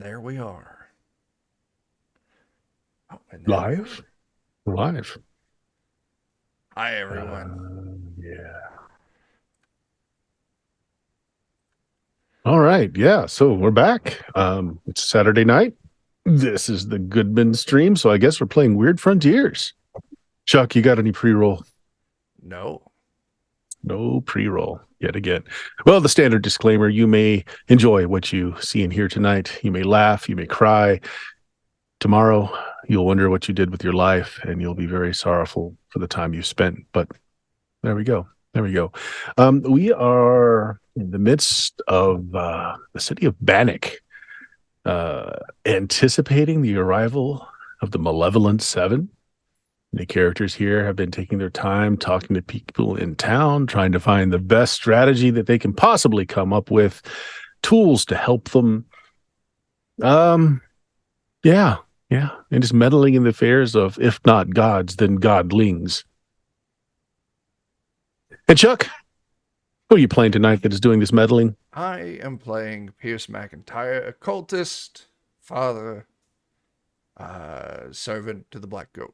there we are. Oh, and there we Live? are. Live. Hi, everyone. Yeah. All right. Yeah. So we're back. It's Saturday night. This is the Goodman stream. So I guess we're playing Weird Frontiers. Chuck, you got any pre-roll? No. No pre-roll yet again. Well, the standard disclaimer, you may enjoy what you see and hear tonight. You may laugh, you may cry. Tomorrow, you'll wonder what you did with your life and you'll be very sorrowful for the time you spent. But there we go. There we go. We are in the midst of the city of Bannock, anticipating the arrival of the Malevolent Seven. The characters here have been taking their time talking to people in town, trying to find the best strategy that they can possibly come up with, tools to help them. Um, yeah, yeah, and just meddling in the affairs of, if not gods, then godlings. And Chuck, who are you playing tonight that is doing this meddling? I am playing Pierce McIntyre, occultist, father, servant to the Black Goat.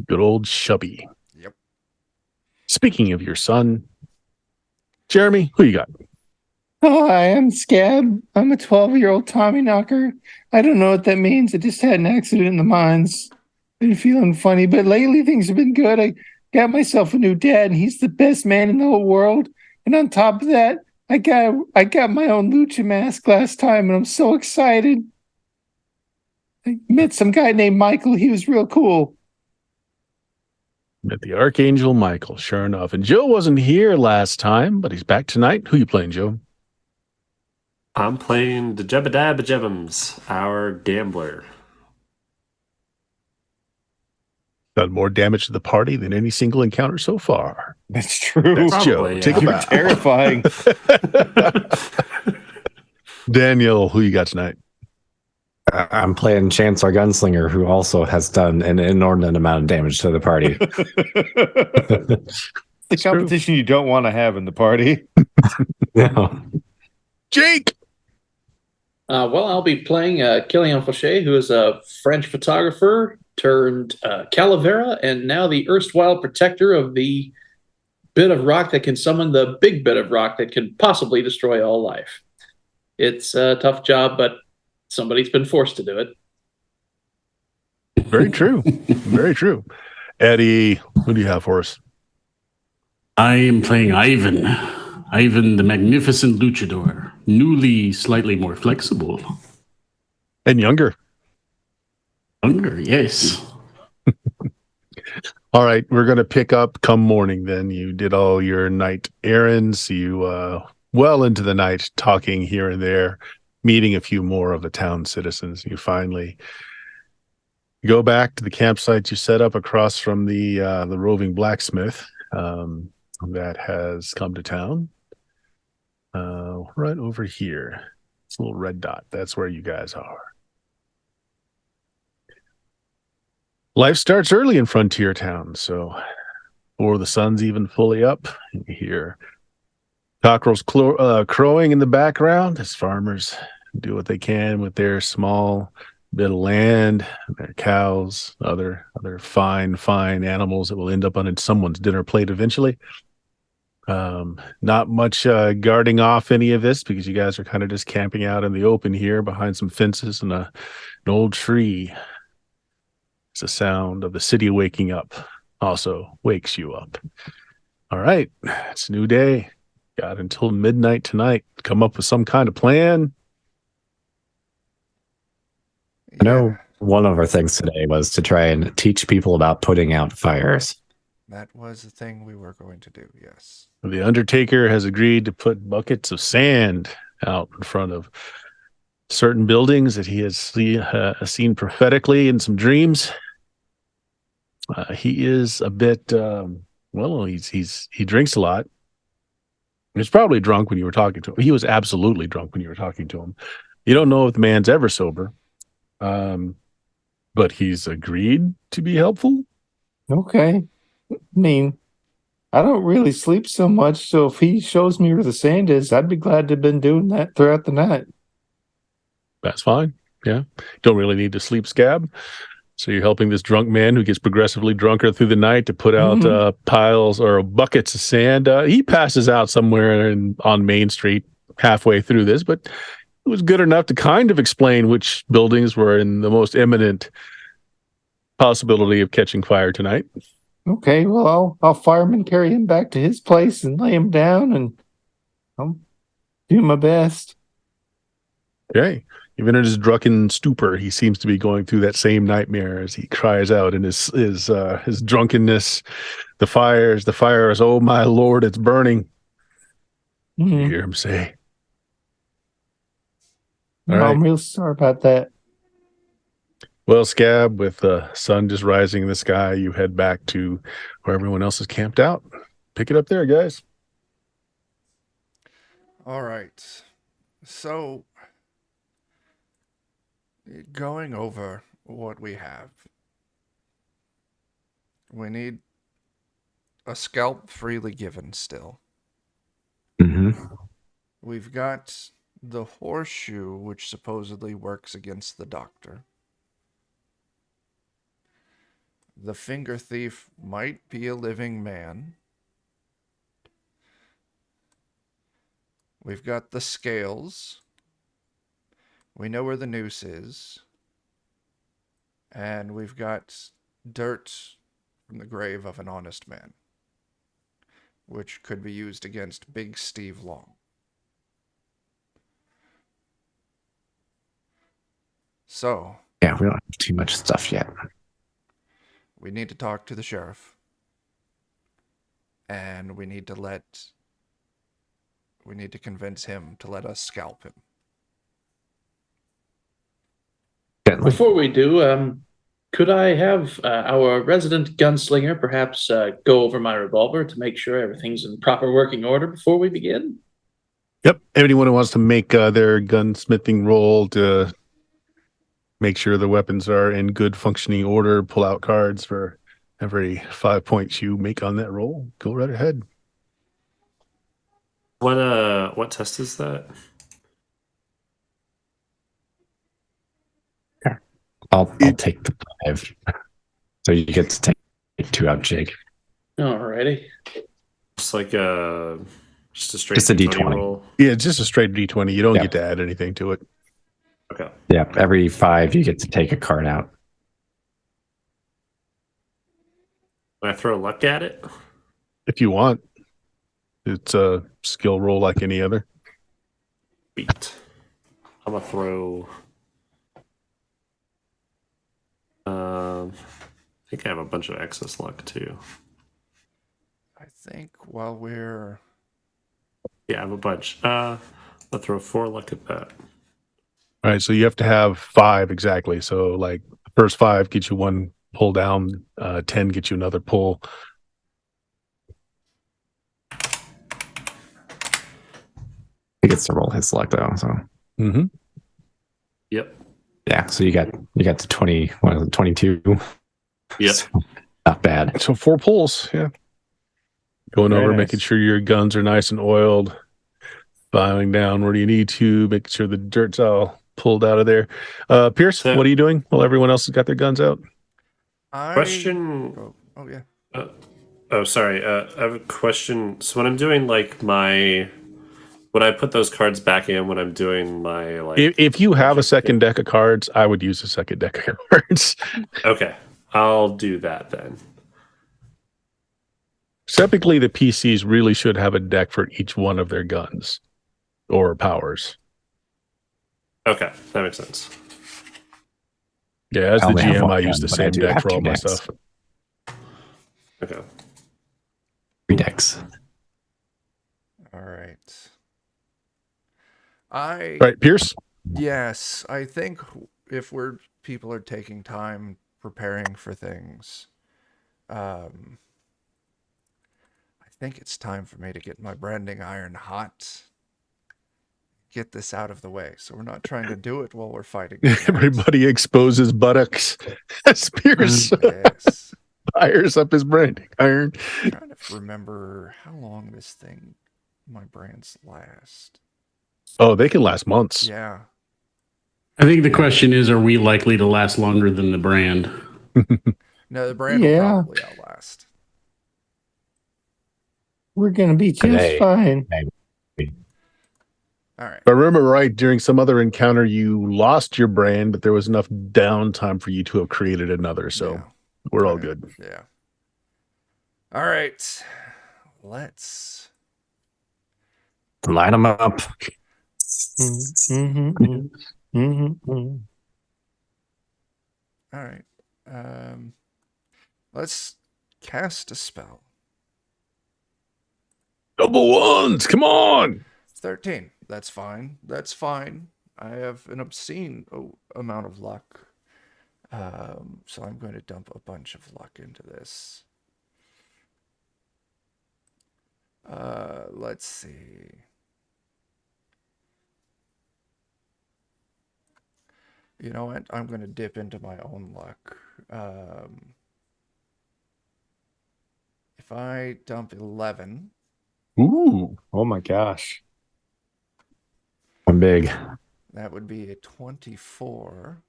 Good old Shubby. Yep. Speaking of your son, Jeremy, who you got? Hi, I'm Scab. I'm a 12-year-old Tommy knocker. I don't know what that means. I just had an accident in the mines. Been feeling funny, but lately things have been good. I got myself a new dad, and he's the best man in the whole world. And on top of that, I got my own lucha mask last time, and I'm so excited. I met some guy named Michael. He was real cool. Met the Archangel Michael, sure enough. And Joe wasn't here last time, but he's back tonight. Who you playing, Joe? I'm playing the Jebediah our gambler. Done more damage to the party than any single encounter so far. That's true. That's Joe. Probably, Take a yeah. You're bow. terrifying. Daniel, who you got tonight? I'm playing Chance, our gunslinger, who also has done an inordinate amount of damage to the party. The competition you don't want to have in the party. No. Jake! Well, I'll be playing Killian Fauché, who is a French photographer turned Calavera, and now the erstwhile protector of the bit of rock that can summon the big bit of rock that can possibly destroy all life. It's a tough job, but somebody's been forced to do it. Very true. Very true. Eddie, who do you have for us? I am playing Ivan. Ivan the Magnificent Luchador. Newly slightly more flexible. And younger. Younger, yes. All right, we're going to pick up come morning then. You did all your night errands. You well into the night talking here and there, meeting a few more of the town citizens. You finally go back to the campsite you set up across from the roving blacksmith that has come to town. Right over here. It's a little red dot. That's where you guys are. Life starts early in Frontier Town, so before the sun's even fully up, you hear cockerels crowing in the background as farmers do what they can with their small bit of land, their cows, other fine animals that will end up on someone's dinner plate eventually. Not much guarding off any of this because you guys are kind of just camping out in the open here behind some fences and an old tree. It's the sound of the city waking up also wakes you up. All right, it's a new day. Got until midnight tonight to come up with some kind of plan. I know one of our things today was to try and teach people about putting out fires. That was the thing we were going to do, yes. The Undertaker has agreed to put buckets of sand out in front of certain buildings that he has seen prophetically in some dreams. He is a bit, he drinks a lot. He was probably drunk when you were talking to him. He was absolutely drunk when you were talking to him. You don't know if the man's ever sober, but he's agreed to be helpful. Okay. I mean, I don't really sleep so much, so if he shows me where the sand is, I'd be glad to have been doing that throughout the night. That's fine. Yeah. Don't really need to sleep, Scab. So you're helping this drunk man who gets progressively drunker through the night to put out piles or buckets of sand. He passes out somewhere on Main Street halfway through this, but it was good enough to kind of explain which buildings were in the most imminent possibility of catching fire tonight. Okay, well, I'll fireman carry him back to his place and lay him down, and I'll do my best. Okay. Even in his drunken stupor, he seems to be going through that same nightmare as he cries out in his drunkenness. The fires, oh my Lord, it's burning. You hear him say. All right. I'm real sorry about that. Well, Scab, with the sun just rising in the sky, you head back to where everyone else is camped out. Pick it up there, guys. All right. So, going over what we have, we need a scalp freely given still. Mm-hmm. We've got the horseshoe, which supposedly works against the doctor. The finger thief might be a living man. We've got the scales. We know where the noose is. And we've got dirt from the grave of an honest man, which could be used against Big Steve Long. So, Yeah, we don't have too much stuff yet. we need to talk to the sheriff. And we need to convince him to let us scalp him. Gently. Before we do, could I have our resident gunslinger perhaps go over my revolver to make sure everything's in proper working order before we begin? Yep. Anyone who wants to make their gunsmithing roll to make sure the weapons are in good functioning order, pull out cards for every 5 points you make on that roll. Go right ahead. What test is that? I'll take the 5. So you get to take 2 out, Jake. Alrighty. Just like just a straight Just a D20. roll. Yeah, it's just a straight D20. You don't get to add anything to it. Okay. Yeah, every 5 you get to take a card out. Can I throw luck at it? If you want. It's a skill roll like any other. Beat. I'm gonna throw. I think I have a bunch of excess luck too. I think while we're... Yeah, I have a bunch. I'll throw 4 luck at that. All right, so you have to have 5 exactly. So like the first 5 gets you 1 pull down, 10 gets you another pull. He gets to roll his luck though. So. Mm-hmm. Yep. Yeah, so you got the 20. What is it, 22? Yep. So, not bad. So 4 pulls, yeah. Going Very over, nice. making sure your guns are nice and oiled, filing down where you need to, making sure the dirt's all pulled out of there. Pierce, So- what are you doing while everyone else has got their guns out? Question. Oh, yeah. Sorry. I have a question. So when I'm doing like when I put those cards back in, when I'm doing my like, If you have a second deck of cards, I would use a second deck of cards. okay, I'll do that then. Typically, the PCs really should have a deck for each one of their guns or powers. Okay, that makes sense. Yeah, as I the only have GM, one I gun, use the but I same do deck have for all 2 my decks. stuff. Okay. 3 decks. All right. Right, Pierce? Yes, I think if people are taking time preparing for things, I think it's time for me to get my branding iron hot. Get this out of the way, so we're not trying to do it while we're fighting. Everybody exposes buttocks as Pierce. Yes. Fires up his branding iron. I'm trying to remember how long my brands last. Oh, they can last months. Yeah. I think the question is, are we likely to last longer than the brand? No, the brand will Yeah. probably outlast. We're gonna be just Today. fine. All right. If I remember right, during some other encounter, you lost your brand, but there was enough downtime for you to have created another. So Yeah. we're all Okay. good. Yeah. All right. Let's. Line them up. Mm-hmm. Mm-hmm. All right. Let's cast a spell. Double ones. Come on. 13. That's fine. That's fine. I have an obscene amount of luck. So I'm going to dump a bunch of luck into this. Let's see. You know what? I'm going to dip into my own luck. If I dump 11, Ooh. Oh my gosh. I'm big. that would be a 24.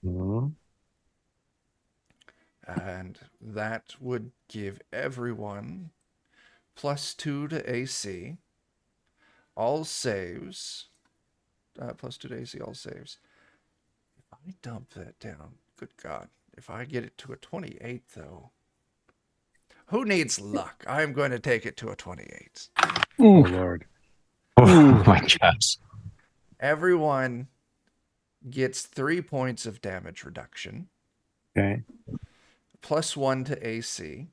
Mhm. And that would give everyone +2 to AC. All saves. +2 to AC, all saves. If I dump that down, good God. If I get it to a 28, though. Who needs luck? I'm going to take it to a 28. Oh Lord. Oh my gosh. Everyone gets 3 points of damage reduction. Okay. +1 to AC.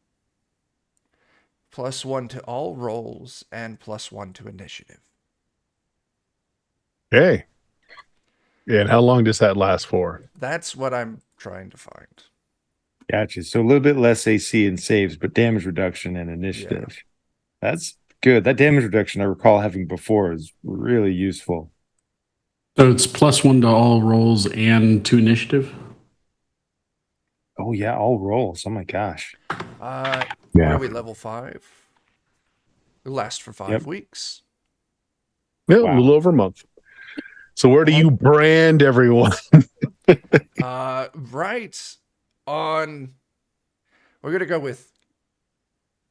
+1 to all rolls, and +1 to initiative. Okay. Yeah, and how long does that last for? That's what I'm trying to find. Gotcha. So a little bit less AC and saves, but damage reduction and initiative. That's good. That damage reduction I recall having before is really useful. So it's +1 to all rolls and to initiative. Oh yeah, all rolls. Oh my gosh. What Yeah. are we, level 5? It lasts for 5 Yep. weeks. Yeah, a Wow. little over a month. So where do you brand everyone? Right on. We're gonna go with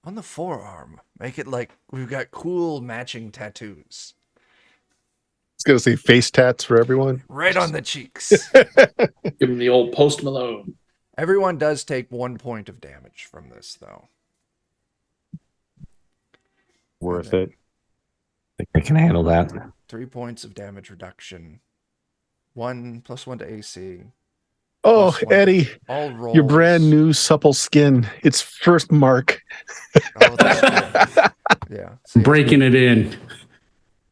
on the forearm. Make it like we've got cool matching tattoos. It's gonna say face tats for everyone. Right on the cheeks. Give him the old Post Malone. Everyone does take 1 point of damage from this, though. Worth And it. I think I can handle that. 3 points of damage reduction. 1 +1 to AC. Oh, +1 to Eddie, all rolls. your brand new supple skin. It's first mark. Oh, that's true. Yeah. See, Breaking it in.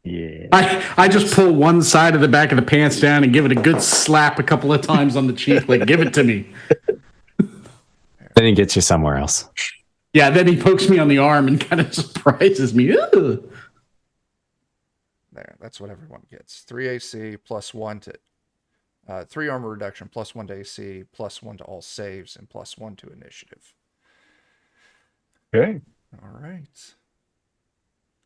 Yeah. I just pull one side of the back of the pants down and give it a good slap a couple of times on the cheek, like, give it to me. Then he gets you somewhere else. Yeah, then he pokes me on the arm and kind of surprises me. Ugh. there. That's what everyone gets. 3 AC +1 to 3 armor reduction, +1 to AC, +1 to all saves, and +1 to initiative. Okay. All right.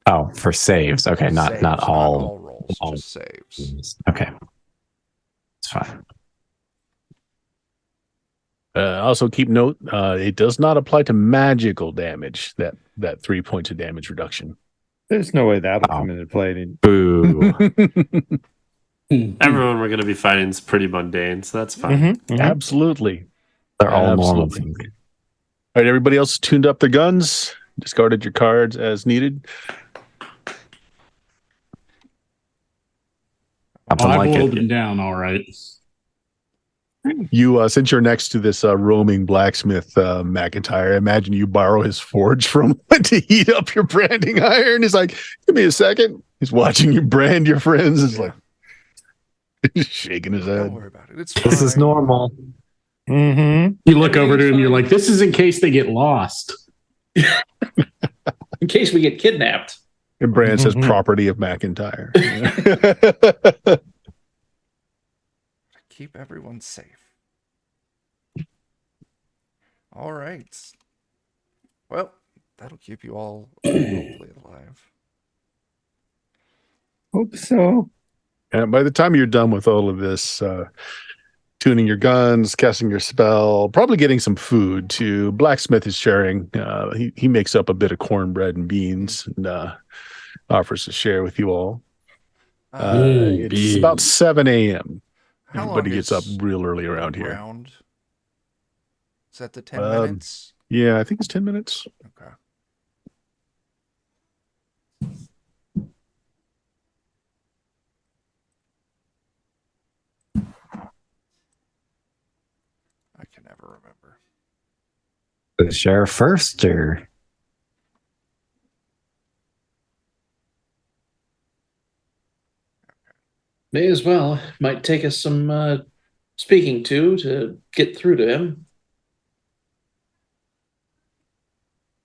Oh, for saves. Okay, not Saves, not all. rolls, all- just saves. Okay. It's fine. Also, keep note, it does not apply to magical damage. That 3 points of damage reduction. There's no way that'll Wow. come into play. Boo. Everyone we're going to be fighting is pretty mundane, so that's fine. Absolutely. They're all normal Absolutely. things. All right, everybody else tuned up their guns, discarded your cards as needed. Something I like boiled it. him down all right. You, since you're next to this roaming blacksmith, McIntyre, I imagine you borrow his forge from to heat up your branding iron. He's like, give me a second. He's watching you brand your friends. It's like, he's shaking his Don't head. worry about it. It's This is fine. normal. Mm-hmm. You look over to him, you're like, this is in case they get lost. In case we get kidnapped. And Brand says property of McIntyre. Keep everyone safe. All right. Well, that'll keep you all hopefully alive. Hope so. And by the time you're done with all of this, tuning your guns, casting your spell, probably getting some food too. Blacksmith is sharing. He makes up a bit of cornbread and beans and offers to share with you all. It's about Beans. 7 a.m. How Everybody long gets up is real early the around here. round? Is that the 10 Um, minutes? Yeah, I think it's 10 minutes. Okay. I can never remember. The sheriff first, or May as well. Might take us some speaking to get through to him.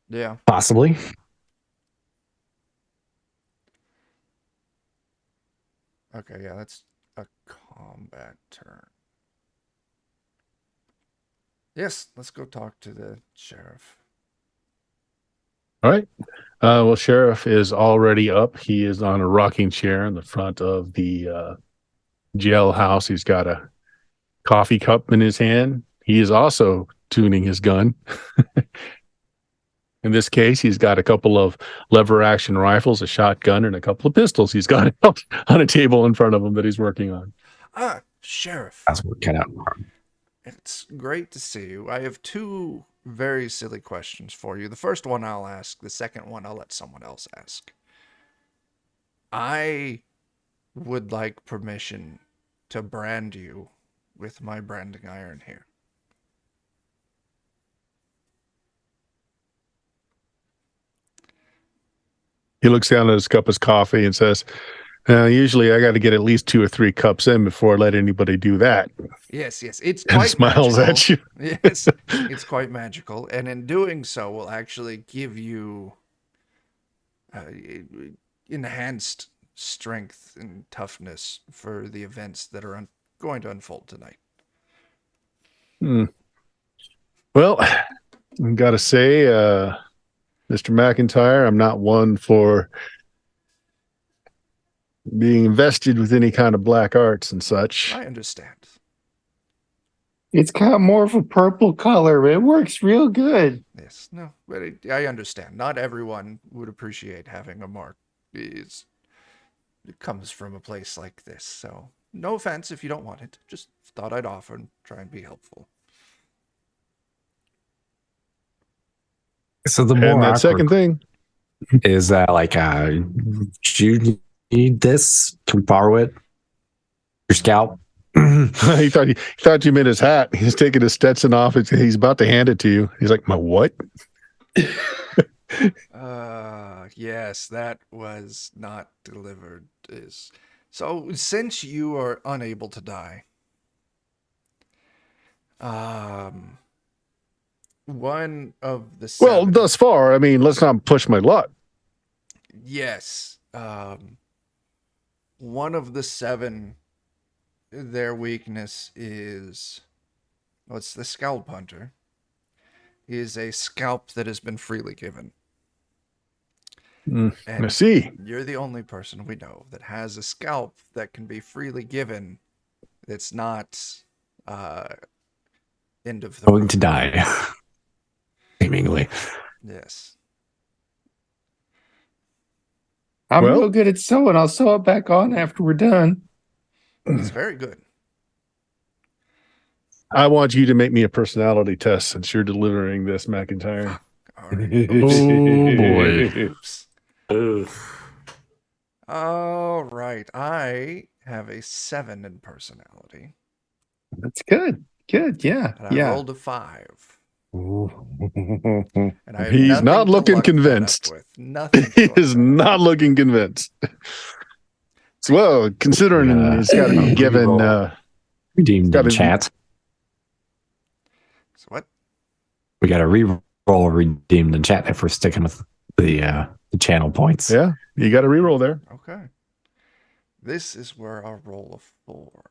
Yeah. possibly? Okay, yeah, that's a combat turn. Yes, let's go talk to the sheriff. All right. Well, Sheriff is already up. He is on a rocking chair in the front of the jailhouse. He's got a coffee cup in his hand. He is also tuning his gun. In this case, he's got a couple of lever action rifles, a shotgun, and a couple of pistols he's got out on a table in front of him that he's working on. Ah, Sheriff. That's what kind of. It's great to see you. I have two very silly questions for you. The first one I'll ask, the second one I'll let someone else ask. I would like permission to brand you with my branding iron here. He looks down at his cup of coffee and says, usually I got to get at least 2 or 3 cups in before I let anybody do that. Yes, it's And quite smiles magical. at you. Yes, it's quite magical. And in doing so, will actually give you enhanced strength and toughness for the events that are going to unfold tonight. Well, I've got to say, Mr. McIntyre, I'm not one for being invested with any kind of black arts and such. I understand. It's got more of a purple color, but it works real good. Yes, no, but I understand. Not everyone would appreciate having a mark. It comes from a place like this, so no offense if you don't want it. Just thought I'd offer and try and be helpful. So the And more that awkward second thing, is that like, do you need this? Can we borrow it? Your scalp? he thought you meant his hat. He's taking his Stetson off. He's about to hand it to you. He's like, my what? Yes, that was not delivered. So since you are unable to die, one of the seven, Well, thus far, I mean, let's not push my luck. yes, one of the 7, their weakness is, what's the scalp hunter, is a scalp that has been freely given. I And see. you're the only person we know that has a scalp that can be freely given. That's not end of the Going road. to die. Seemingly. Yes. I'm Well- real good at sewing. I'll sew it back on after we're done. It's very good. I want you to make me a personality test since you're delivering this, McIntyre. All right. Oh boy. Oops. Ooh. All right. I have a 7 in personality. That's good. Good. Yeah. And I Yeah. rolled a 5. And I have He's nothing not to looking luck that up convinced. with. Nothing. He to luck is that up not with. looking convinced. So, well, considering Yeah. it's got to be given, Redeemed Gotta in be- chat. So what? We got to re-roll redeemed in chat if we're sticking with the channel points. yeah, you got to reroll there. Okay. This is where I'll roll a 4.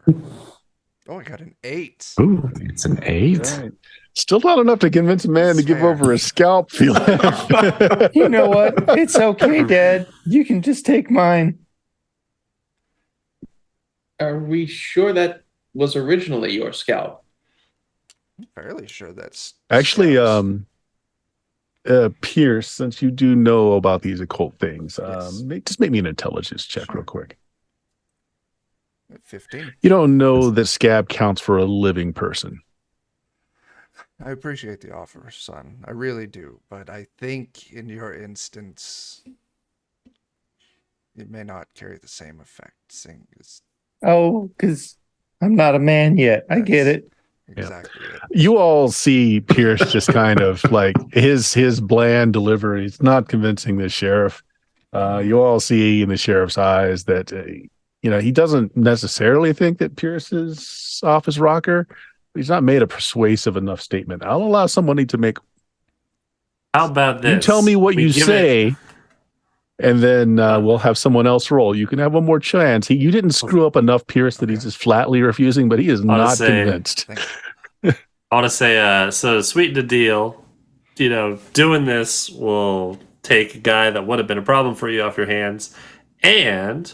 Oh, I got an 8. Ooh, it's an 8. Right. Still not enough to convince a man That's to give fair. over a scalp, feel. You know what? It's okay, Dad. You can just take mine. Are we sure that was originally your scalp? I'm fairly sure that's Actually, Scout's. Pierce, since you do know about these occult things, Yes. just make me an intelligence check Sure. real quick. 15. You don't know that scab counts for a living person. I appreciate the offer, son. I really do. But I think in your instance, it may not carry the same effect. Seeing as Oh, because I'm not a man yet. I get That's it. exactly it. You all see Pierce just kind of like his bland delivery. It's not convincing the sheriff. You all see in the sheriff's eyes that he doesn't necessarily think that Pierce is off his rocker. He's not made a persuasive enough statement. I'll allow somebody to make. How about this? You tell me what We you give say, and then we'll have someone else roll. You can have one more chance. You didn't screw up enough, Pierce, that he's Okay. just flatly refusing, but he is wanna not say- convinced. Thank you. I want to say, so to sweeten the deal, doing this will take a guy that would have been a problem for you off your hands, and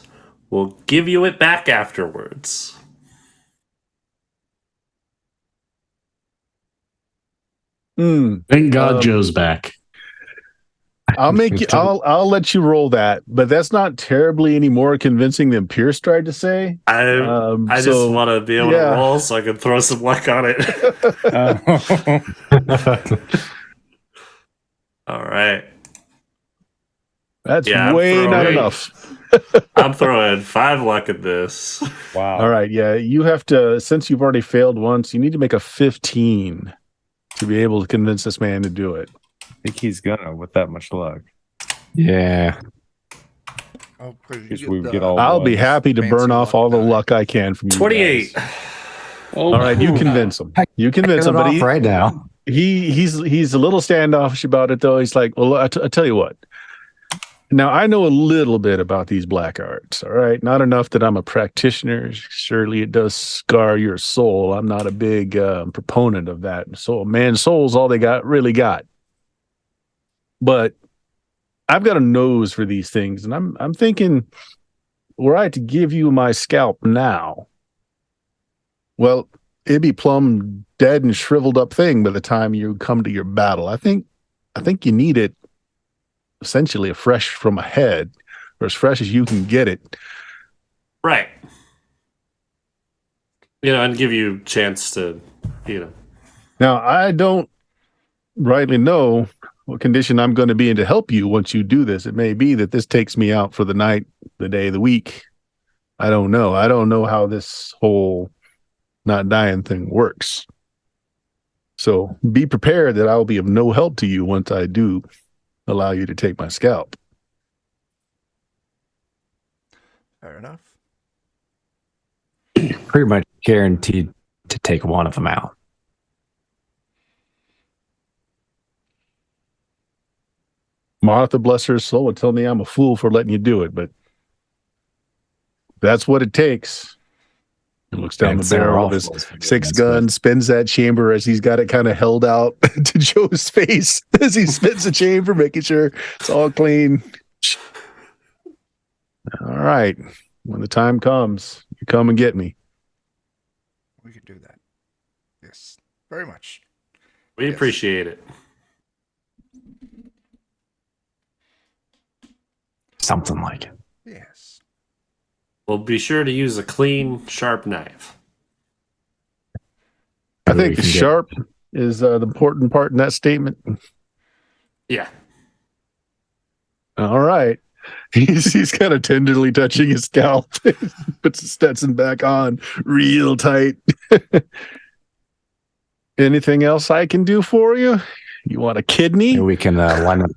we'll give you it back afterwards. Thank God Um, Joe's back. I'll let you roll that, but that's not terribly any more convincing than Pierce tried to say. I just want to be able to roll so I can throw some luck on it. All right. That's Yeah, way not throwing- enough. I'm throwing 5 luck at this. Wow. All right, yeah, you have to, since you've already failed once, you need to make a 15 to be able to convince this man to do it. I think he's gonna with that much luck. Yeah. Oh, please, Guess you we get get the all- I'll be once. happy to Fancy burn off all the lucky die. luck I can from you. 28. guys. Oh, All right, you convince him. You convince him, Get it but off right now. he's a little standoffish about it though. He's like, well, I tell you what. Now I know a little bit about these black arts. All right, not enough that I'm a practitioner. Surely it does scar your soul. I'm not a big proponent of that. So man's soul's all they really got. But I've got a nose for these things, and I'm thinking, were I to give you my scalp now, well, it'd be plumb dead and shriveled up thing by the time you come to your battle. I think you need it essentially fresh from a head, or as fresh as you can get it. Right. And give you a chance to, Now, I don't rightly know what condition I'm going to be in to help you once you do this. It may be that this takes me out for the night, the day, the week. I don't know. I don't know how this whole not dying thing works. So be prepared that I'll be of no help to you once I do allow you to take my scalp. Fair enough. Pretty much guaranteed to take one of them out. Martha, bless her soul, would tell me I'm a fool for letting you do it, but that's what it takes. He looks down the barrel of his 6-gun, spins that chamber as he's got it kind of held out to Joe's face as he spins the chamber, making sure it's all clean. All right. When the time comes, you come and get me. We could do that. Yes, very much. we Yes. appreciate it. Something like it. Yes. We'll be sure to use a clean, sharp knife. I Maybe think we the can get- sharp is the important part in that statement. Yeah. All right. He's kind of tenderly touching his scalp, puts his Stetson back on real tight. Anything else I can do for you? You want a kidney? Maybe we can line up.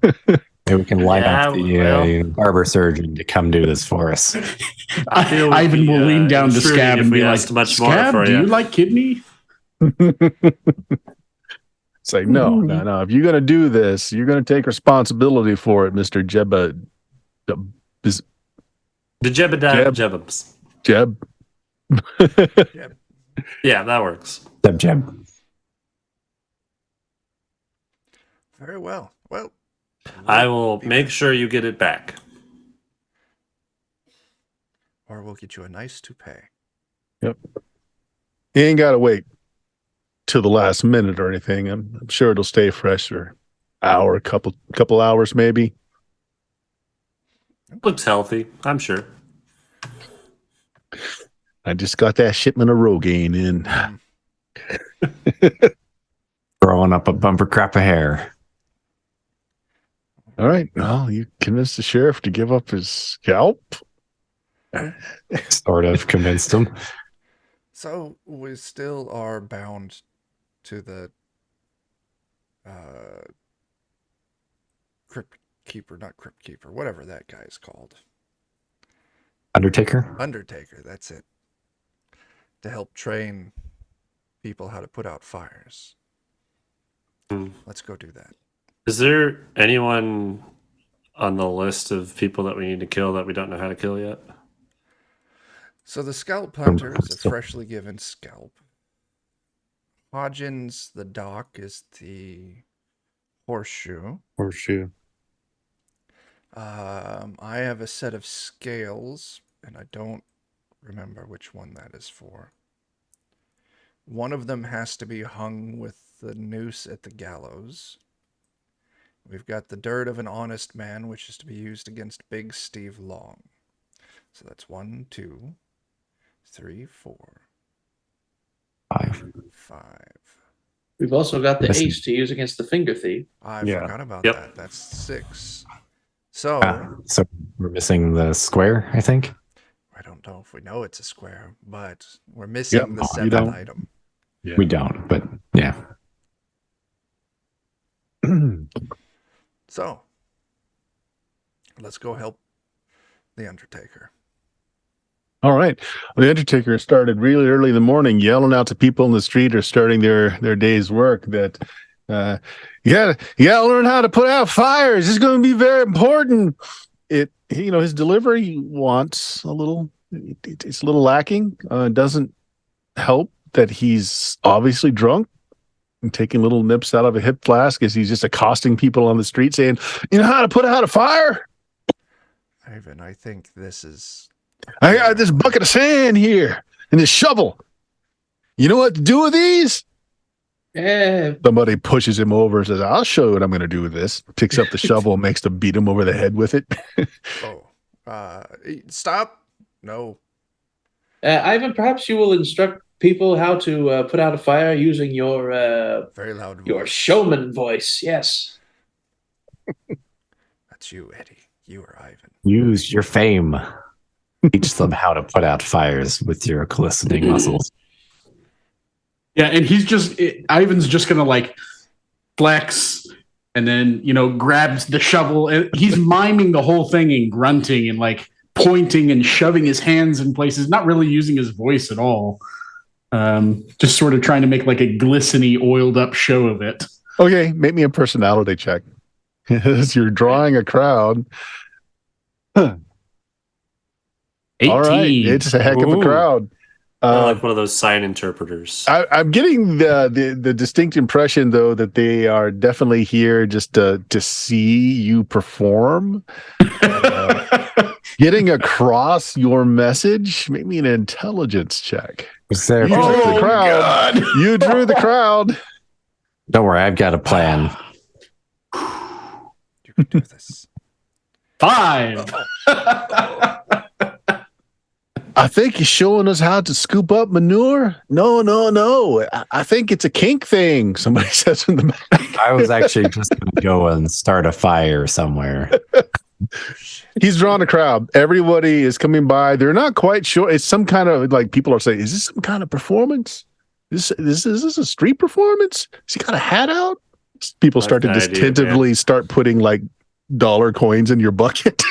Maybe we can line Yeah, up the well. barber surgein to come do this for us. I feel we'd Ivan be, will lean down to intruding Scab if and we be like, asked much more Scab, for do you. you like kidney? It's like, no. If you're going to do this, you're going to take responsibility for it, Mr. The Jebediah Jebums. Jeb. Yep. Yeah, that works. Jeb Jeb. Very well. Well, I we'll will be make back. sure you get it back. Or we'll get you a nice toupee. You ain't got to wait till the last minute or anything. I'm sure it'll stay fresh for an hour, couple hours maybe. Looks healthy, I'm sure. I just got that shipment of Rogaine in. Growing up a bumper crop of hair. All right. Well, you convinced the sheriff to give up his scalp. Sort of convinced him. So we still are bound to the Crypt Keeper, not Crypt Keeper, whatever that guy is called. Undertaker? Undertaker, that's it. To help train people how to put out fires. Let's go do that. Is there anyone on the list of people that we need to kill that we don't know how to kill yet? So the Scalp Hunter is a freshly given scalp. Hodgins, the Doc, is the horseshoe. Horseshoe. I have a set of scales, and I don't remember which one that is for. One of them has to be hung with the noose at the gallows. We've got the dirt of an honest man, which is to be used against Big Steve Long. So that's 1, 2, 3, 4, 5. We've also got the Listen. ace to use against the finger thief. I Yeah. forgot about Yep. that. That's 6. So So we're missing the square, I think. I don't know if we know it's a square, but we're missing the you 7th don't. item. Yeah. We don't, but yeah. So let's go help the Undertaker. All right. Well, the Undertaker started really early in the morning, yelling out to people in the street or starting their day's work that you gotta learn how to put out fires. It's going to be very important. His delivery wants a little. It's a little lacking. Doesn't help that he's obviously drunk and taking little nips out of a hip flask as he's just accosting people on the street, saying, "You know how to put out a fire? Ivan, I think this is. I got this bucket of sand here and this shovel. You know what to do with these?" Eh, Somebody pushes him over and says, "I'll show you what I'm going to do with this." Picks up the shovel and makes to beat him over the head with it. Stop. No. Ivan, perhaps you will instruct people how to put out a fire using your Very loud voice. your showman voice. Yes. That's you, Eddie. You are Ivan. Use your fame. Teach them how to put out fires with your glistening muscles. Yeah, and Ivan's just gonna like flex and then grabs the shovel. And he's miming the whole thing and grunting and like pointing and shoving his hands in places, not really using his voice at all. Just sort of trying to make like a glistening, oiled up show of it. Okay, make me a personality check. As you're drawing a crowd. 18. All right, it's a heck of a crowd. Like one of those sign interpreters. I'm getting the distinct impression, though, that they are definitely here just to see you perform. Getting across your message. Make me an intelligence check. Is there- You drew the crowd. You drew the crowd. Don't worry, I've got a plan. You can do this. 5. I think he's showing us how to scoop up manure. No. I think it's a kink thing. Somebody says in the back. I was actually just going to go and start a fire somewhere. He's drawn a crowd. Everybody is coming by. They're not quite sure. It's some kind of like people are saying, "Is this some kind of performance? Is this a street performance? Has he got a hat out?" People I have start to no just idea, tentatively start putting like dollar coins in your bucket.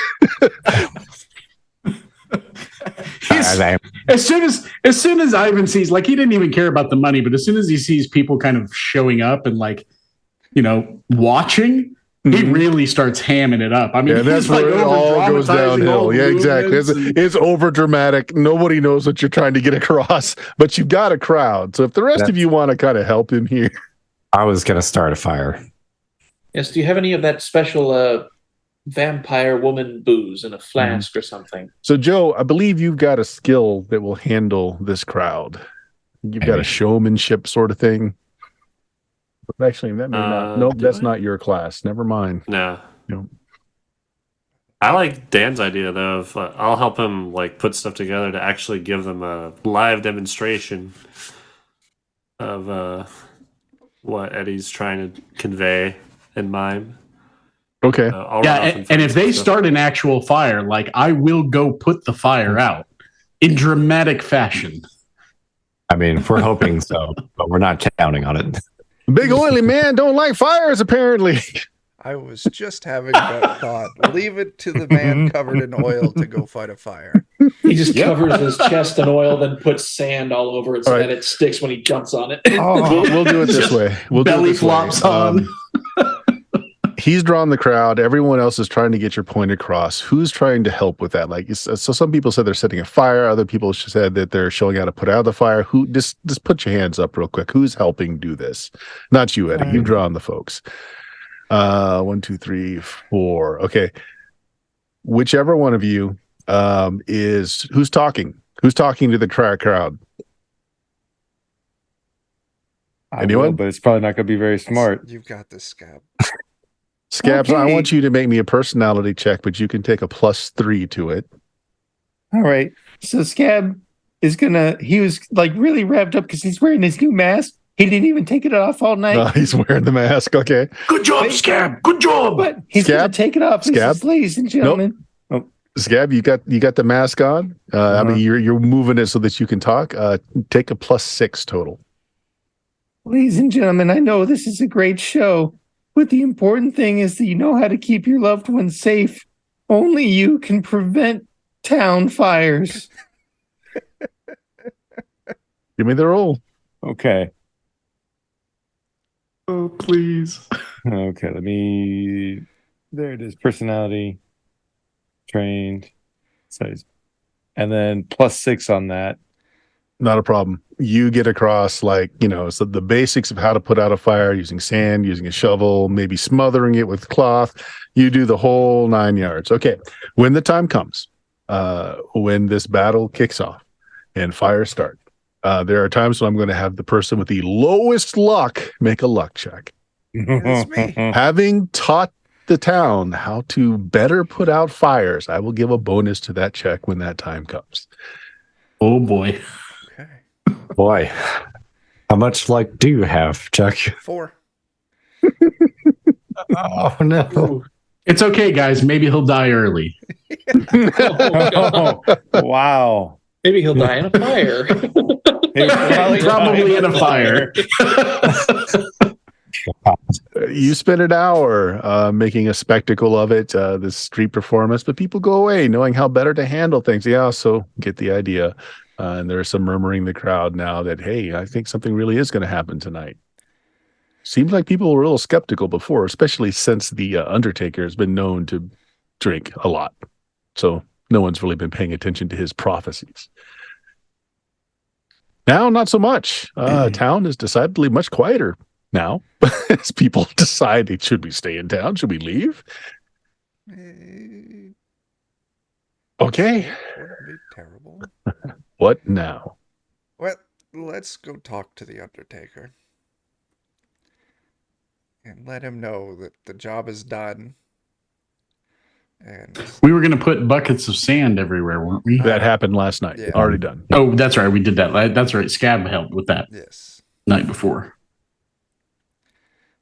As soon as Ivan sees, like, he didn't even care about the money, but as soon as he sees people kind of showing up and like, watching, he really starts hamming it up. I mean, Yeah, that's he's like where it all goes over-dramatizing all downhill. the Yeah, exactly. movements and- It's over dramatic. Nobody knows what you're trying to get across, but you've got a crowd. So if the rest of you want to kind of help him here, I was going to start a fire. Yes. Do you have any of that special vampire woman booze in a flask or something? So Joe, I believe you've got a skill that will handle this crowd. You've got a showmanship sort of thing. But actually, that may not. Nope, do that's I? not your class. Never mind. No. No. I like Dan's idea though. Of I'll help him like put stuff together to actually give them a live demonstration of what Eddie's trying to convey and mime. Okay. I'll Yeah, run off and find if some they stuff. start an actual fire, like I will go put the fire out in dramatic fashion. I mean, we're hoping so, but we're not counting on it. Big oily man don't like fires, apparently. I was just having that thought. Leave it to the man covered in oil to go fight a fire. He just covers his chest in oil, then puts sand all over it so All right. that it sticks when he jumps on it. We'll do it this way. We'll do it Belly this way. flops on. He's drawn the crowd. Everyone else is trying to get your point across. Who's trying to help with that? Like, so some people said they're setting a fire. Other people said that they're showing how to put out the fire. Who just put your hands up real quick. Who's helping do this? Not you, Eddie. You've drawn the folks. 1, 2, 3, 4. Okay. Whichever one of you is who's talking? Who's talking to the crowd? Anyone? But it's probably not going to be very smart. You've got this, Scab. Scabs, I Okay. want you to make me a personality check, but you can take a +3 to it. All right. So Scab is he was like really revved up because he's wearing his new mask. He didn't even take it off all night. He's wearing the mask. Okay. Good job, Scab. Good job. But he's going Scab? to take it off. He Scab? says, ladies and gentlemen. Scab, you got the mask on. I mean, you're moving it so that you can talk. Take a +6 total. Ladies and gentlemen, I know this is a great show, but the important thing is that you know how to keep your loved ones safe. Only you can prevent town fires. Give me the roll. Okay. Oh, please. Okay. There it is. Personality. Trained. Size. And then +6 on that. Not a problem. You get across so the basics of how to put out a fire using sand, using a shovel, maybe smothering it with cloth. You do the whole 9 yards. Okay. When the time comes, when this battle kicks off and fires start, there are times when I'm going to have the person with the lowest luck make a luck check. It's me. Having taught the town how to better put out fires, I will give a bonus to that check when that time comes. Oh boy. Okay. Boy, how much luck do you have, Chuck? 4. Oh, no. It's okay, guys. Maybe he'll die early. Oh, wow. Maybe he'll die in a fire. Probably in a fire. You spend an hour making a spectacle of it, this street performance, but people go away knowing how better to handle things. Yeah, so get the idea. And there's some murmuring in the crowd now that, hey, I think something really is going to happen tonight. Seems like people were a little skeptical before, especially since the Undertaker has been known to drink a lot. So no one's really been paying attention to his prophecies. Now, not so much. Town is decidedly much quieter now as people decide, should we stay in town? Should we leave? Okay. Wouldn't be terrible. What now? Well, let's go talk to the Undertaker. And let him know that the job is done. And We were going to put buckets of sand everywhere, weren't we? That happened last night. Yeah. Already done. Oh, that's right. We did that. That's right. Scab helped with that yes. night before.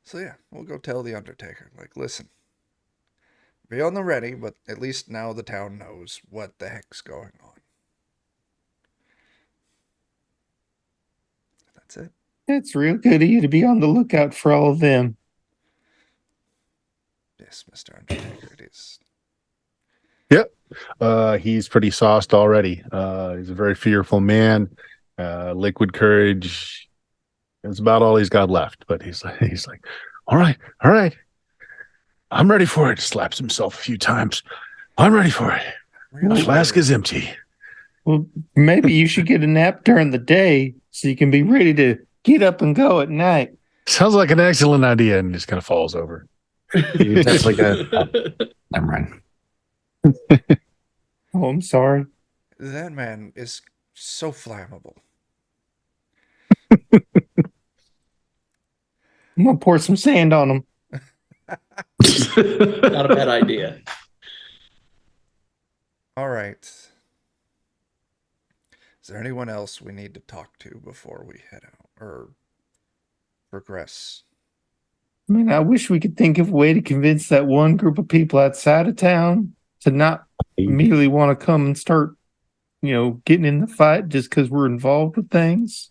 So yeah, we'll go tell the Undertaker, like, listen, be on the ready, but at least now the town knows what the heck's going on. That's it. That's real good of you to be on the lookout for all of them. Yes, Mr. Undertaker, it is. He's pretty sauced already. He's a very fearful man. Liquid courage is about all he's got left. But he's like, all right. I'm ready for it. Slaps himself a few times. I'm ready for it. The Really flask weird. is empty. Well, maybe you should get a nap during the day so you can be ready to get up and go at night. Sounds like an excellent idea, and just kind of falls over. You definitely got. Never mind. Oh, I'm sorry. That man is so flammable. I'm gonna pour some sand on him. Not a bad idea. All right. Is there anyone else we need to talk to before we head out or progress? I mean, I wish we could think of a way to convince that one group of people outside of town to not immediately want to come and start, getting in the fight just because we're involved with things.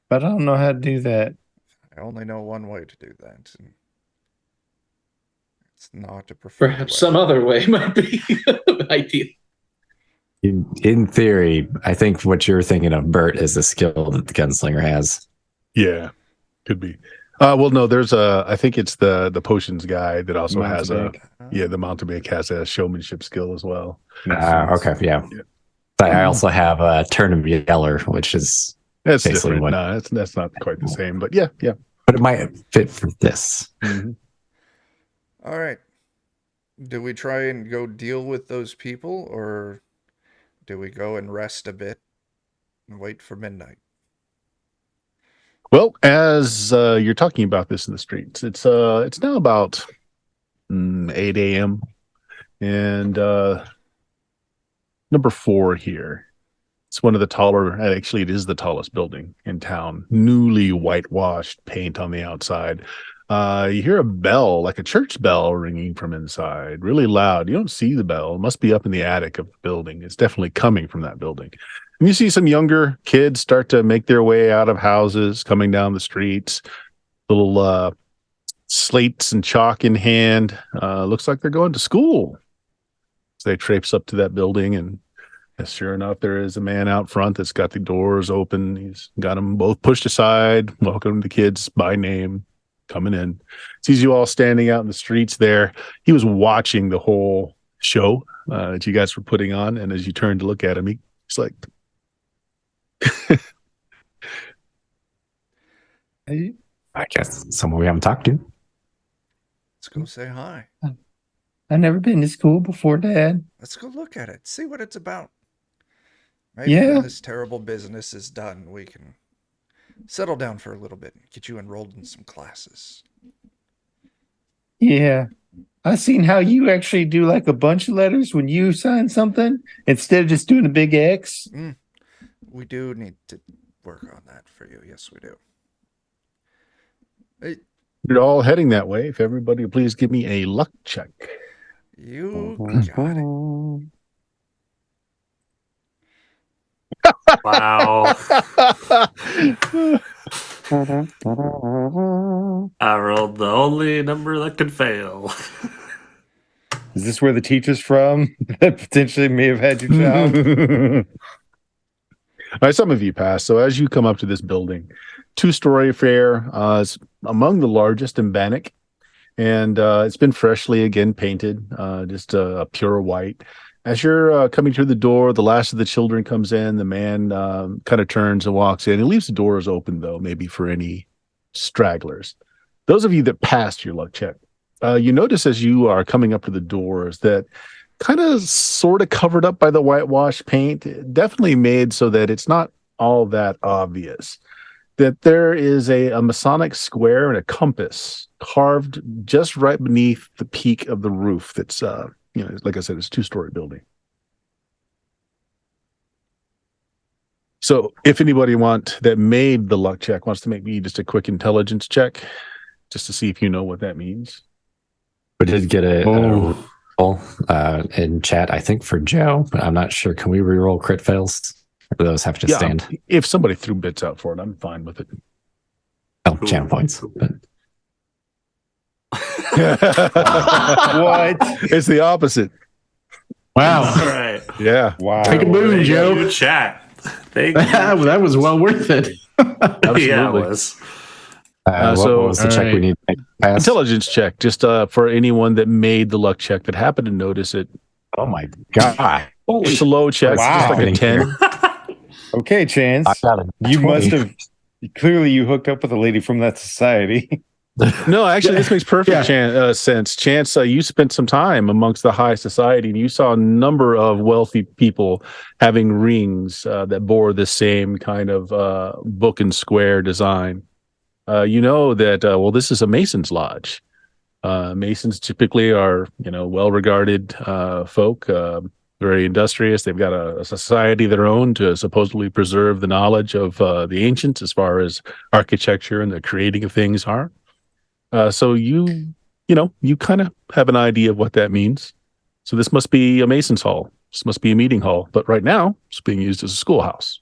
But I don't know how to do that. I only know one way to do that. And it's not a preferred Perhaps way. some other way might be ideal. In theory, I think what you're thinking of, Bert, is a skill that the gunslinger has. Yeah, could be. Well, no, there's I think it's the potions guy that also has Mountebank. the mountebank has a showmanship skill as well. Okay, yeah. Yeah. I also have a turn of yeller, which is That's basically different. what- No, that's not quite the same, but yeah. but it might fit for this. Mhm. All right. Do we try and go deal with those people, or do we go and rest a bit and wait for midnight? Well, as you're talking about this in the streets, it's now about 8 a.m. and number 4 here. It's one of the taller. Actually, it is the tallest building in town. Newly whitewashed paint on the outside. You hear a bell, like a church bell, ringing from inside, really loud. You don't see the bell. It must be up in the attic of the building. It's definitely coming from that building. And you see some younger kids start to make their way out of houses, coming down the streets. Little slates and chalk in hand. Looks like they're going to school. So they traipse up to that building, and sure enough, there is a man out front that's got the doors open. He's got them both pushed aside. Welcome the kids by name, coming in. Sees you all standing out in the streets there. He was watching the whole show that you guys were putting on, and as you turned to look at him, he's like, I guess someone we haven't talked to. Let's go say hi. I've never been to school before, Dad. Let's go look at it. See what it's about. Maybe Yeah. when this terrible business is done, we can settle down for a little bit and get you enrolled in some classes. Yeah. I seen how you actually do like a bunch of letters when you sign something instead of just doing a big X. We do need to work on that for you. Yes, we do. you're all heading that way. If everybody will please give me a luck check. You got it. Wow. I rolled the only number that could fail. Is this where the teacher's from that potentially may have had your child? All right, some of you pass. So as you come up to this building, 2-story affair, it's among the largest in Bannock, and it's been freshly again painted, just a pure white. As you're coming through the door, the last of the children comes in. The man kind of turns and walks in. He leaves the doors open, though, maybe for any stragglers. Those of you that passed your luck check, you notice as you are coming up to the doors that kind of sort of covered up by the whitewash paint, definitely made so that it's not all that obvious, that there is a Masonic square and a compass carved just right beneath the peak of the roof. That's, like I said, it's a 2-story building. So if anybody that made the luck check wants to make me just a quick intelligence check, just to see if you know what that means. We did get a roll in chat, I think, for Joe, but I'm not sure. Can we reroll crit fails? Or do those have to stand? If somebody threw bits out for it, I'm fine with it. Oh, channel points. But What? It's the opposite. Wow. All right. Yeah. Wow. Take a boom, Thank Joe. you, chat. Thank you. That was well worth it. Yeah, it was. What was the All check we right. need to make? Pass? Intelligence check, just for anyone that made the luck check that happened to notice it. Oh my god! It's a low check, Wow. just like a Happening 10. here. Okay, I Chance. got a You 20. must have clearly you hooked up with a lady from that society. No, actually, this makes perfect Yeah. sense. Chance, you spent some time amongst the high society, and you saw a number of wealthy people having rings that bore the same kind of book and square design. You know that, well, this is a Mason's lodge. Masons typically are, well-regarded folk, very industrious. They've got a society of their own to supposedly preserve the knowledge of the ancients as far as architecture and the creating of things are. So you kind of have an idea of what that means. So this must be a Mason's hall. This must be a meeting hall. But right now, it's being used as a schoolhouse.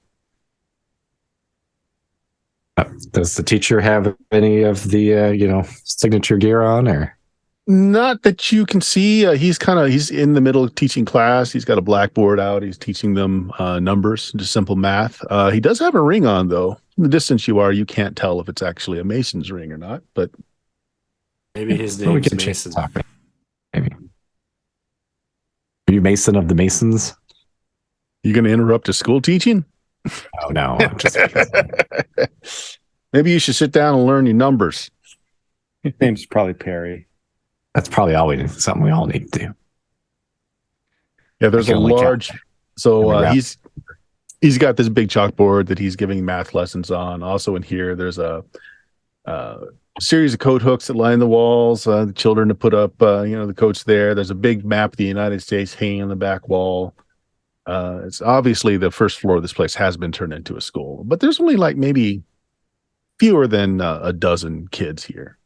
Does the teacher have any of the signature gear on, or? Not that you can see. He's in the middle of teaching class. He's got a blackboard out. He's teaching them numbers, just simple math. He does have a ring on, though. From the distance you are, you can't tell if it's actually a Mason's ring or not. But Maybe his Well, we name's can change Mason. the topic. Maybe. Are you Mason of the Masons? you're going to interrupt a school teaching? Oh no, I'm just Maybe you should sit down and learn your numbers. His name's probably Perry. that's probably all we need. Something we all need to do. Yeah, there's I a can only count. large. So Every round. he's got this big chalkboard that he's giving math lessons on. Also in here, there's a series of coat hooks that line the walls. The children to put up, the coats there. There's a big map of the United States hanging on the back wall. It's obviously the first floor of this place has been turned into a school, but there's only like maybe fewer than a dozen kids here,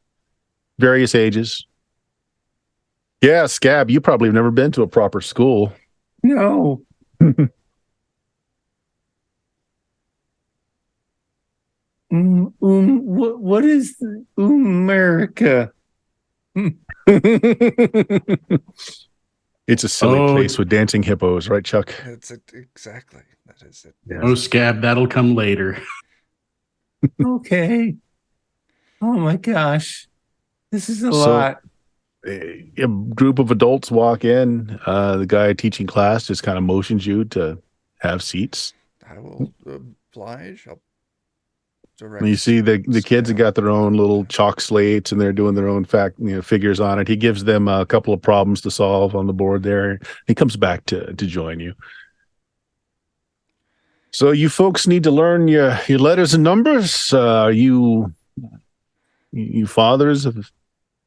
various ages. Yeah, Scab, you probably have never been to a proper school. No. What is America? It's a silly Oh. place with dancing hippos, right, Chuck? That's it. Exactly. That is it. Oh, Scab, that'll come later. Okay. Oh my gosh. This is a So- lot. A group of adults walk in. The guy teaching class just kind of motions you to have seats. I will oblige. I'll direct. And you see the kids have got their own little chalk slates and they're doing their own figures on it. He gives them a couple of problems to solve on the board there. He comes back to join you. So you folks need to learn your letters and numbers. Are you fathers of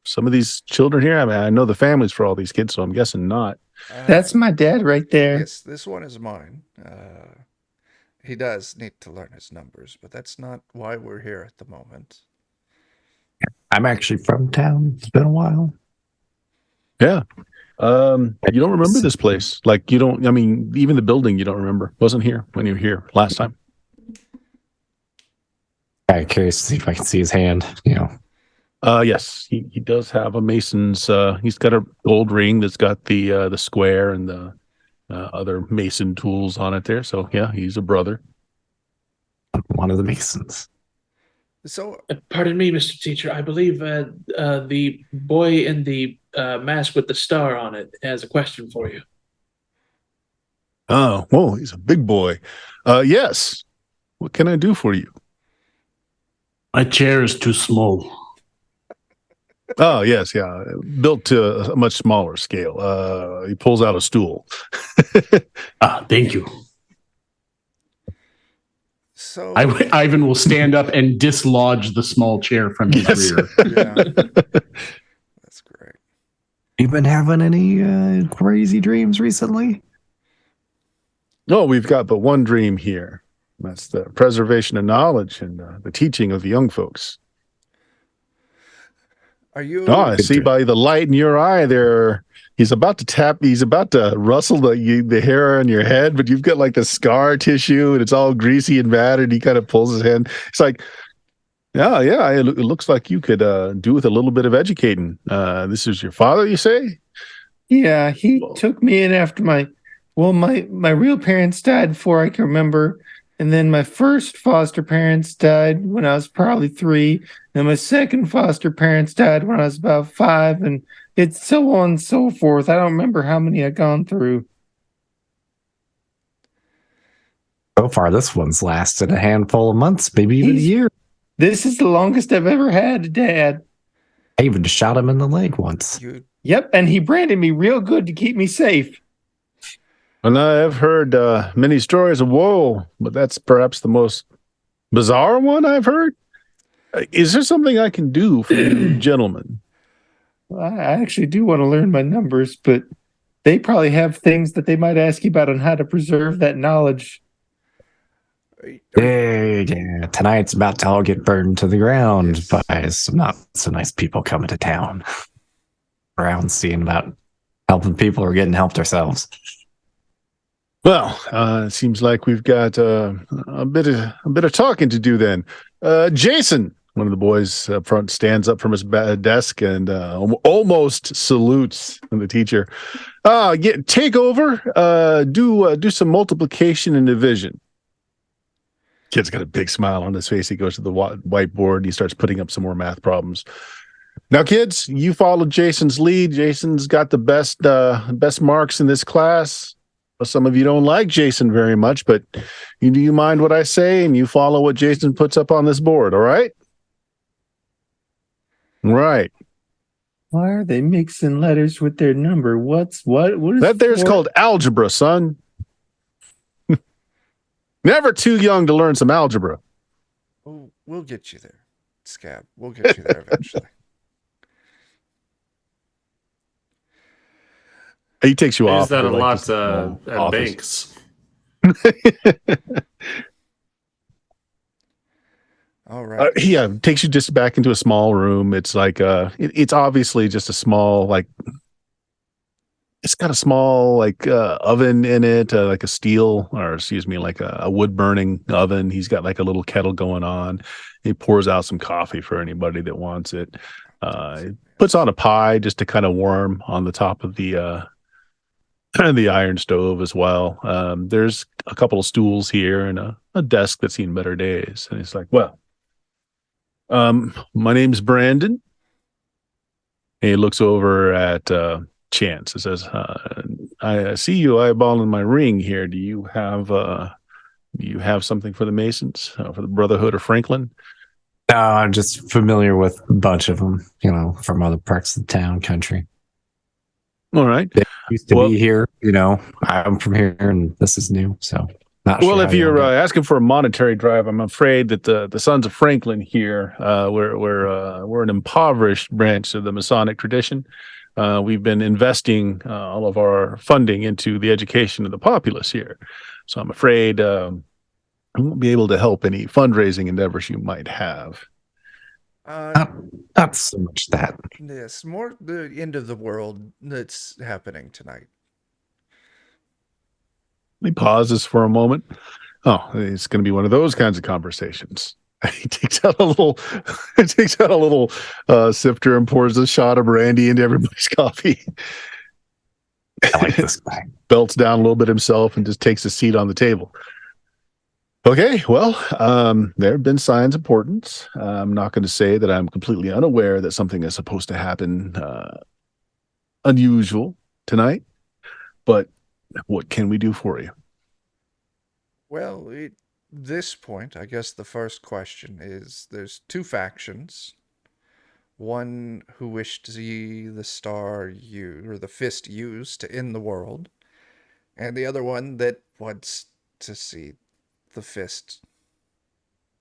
some of these children here? I mean, I know the families for all these kids, so I'm guessing not. That's my dad right there. Yes, this one is mine. He does need to learn his numbers, but that's not why we're here at the moment. I'm actually from town. It's been a while. Yeah. You don't remember this place. Like you don't, I mean, even the building you don't remember. Wasn't here when you were here last time. I'm curious to see if I can see his hand. Yes, he does have a Mason's. He's got a gold ring that's got the square and the other Mason tools on it there. So yeah, he's a brother. One of the Masons. So, Pardon me, Mr. Teacher. I believe the boy in the mask with the star on it has a question for you. Oh, whoa, he's a big boy. Yes. What can I do for you? My chair is too small. Oh, yes, yeah. Built to a much smaller scale. He pulls out a stool. Thank you. so Ivan will stand up and dislodge the small chair from his Yes. rear. yeah, that's great. You been having any crazy dreams recently? No, we've got but one dream here. That's the preservation of knowledge and the teaching of the young folks. Are you? Oh, I see by the light in your eye there. He's about to rustle the hair on your head, but you've got like the scar tissue and it's all greasy and matted. He kind of pulls his hand. It's like, yeah, it looks like you could do with a little bit of educating. This is your father, you say? Yeah, he took me in after my real parents died before I can remember. And then my first foster parents died when I was probably 3. And my second foster parents died when I was about 5. And it's so on and so forth. I don't remember how many I've gone through. So far, this one's lasted a handful of months, maybe even a year. This is the longest I've ever had, Dad. I even shot him in the leg once. Yep, and he branded me real good to keep me safe. And I've heard many stories of woe, but that's perhaps the most bizarre one I've heard. Is there something I can do for you gentlemen? Well, I actually do want to learn my numbers, but they probably have things that they might ask you about on how to preserve that knowledge. Yeah, tonight's about to all get burned to the ground by some not so nice people coming to town. Around seeing about helping people or getting helped ourselves. Well, it seems like we've got a bit of talking to do then. Jason, one of the boys up front, stands up from his desk and almost salutes the teacher. Take over. Do some multiplication and division. Kid's got a big smile on his face. He goes to the whiteboard and he starts putting up some more math problems. Now, kids, you followed Jason's lead. Jason's got the best marks in this class. Some of you don't like Jason very much, but do you mind what I say? And you follow what Jason puts up on this board, all right? Right. Why are they mixing letters with their number? What is that there's called algebra, son. Never too young to learn some algebra. Oh, we'll get you there, Scab. We'll get you there eventually. He takes you I off. use that a like lot at office. banks. All right. Yeah, takes you just back into a small room. It's like it's obviously just a small, like, it's got a small oven in it, like a steel, or excuse me, like a wood burning oven. He's got like a little kettle going on. He pours out some coffee for anybody that wants it. He puts on a pie just to kind of warm on the top of the iron stove as well. There's a couple of stools here and a desk that's seen better days. And he's like, well, my name's Brandon. And he looks over at Chance. It says, I see you eyeballing my ring here. Do you have something for the Masons, for the Brotherhood of Franklin? No, I'm just familiar with a bunch of them, from other parts of the town, country. All right. They used to be here, I'm from here and this is new. So not well, sure if you're asking for a monetary drive, I'm afraid that the Sons of Franklin here, we're an impoverished branch of the Masonic tradition. We've been investing all of our funding into the education of the populace here. So I'm afraid I won't be able to help any fundraising endeavors you might have. Not so much that. Yes, more the end of the world that's happening tonight. He pauses for a moment. Oh, it's going to be one of those kinds of conversations. He takes out a little sifter and pours a shot of brandy into everybody's coffee. I like this guy. Belts down a little bit himself and just takes a seat on the table. Okay, well, there have been signs of portents. I'm not going to say that I'm completely unaware that something is supposed to happen unusual tonight, but what can we do for you? Well, at this point, I guess the first question is, there's 2 factions. One who wish to see the the fist used to end the world, and the other one that wants to see the fist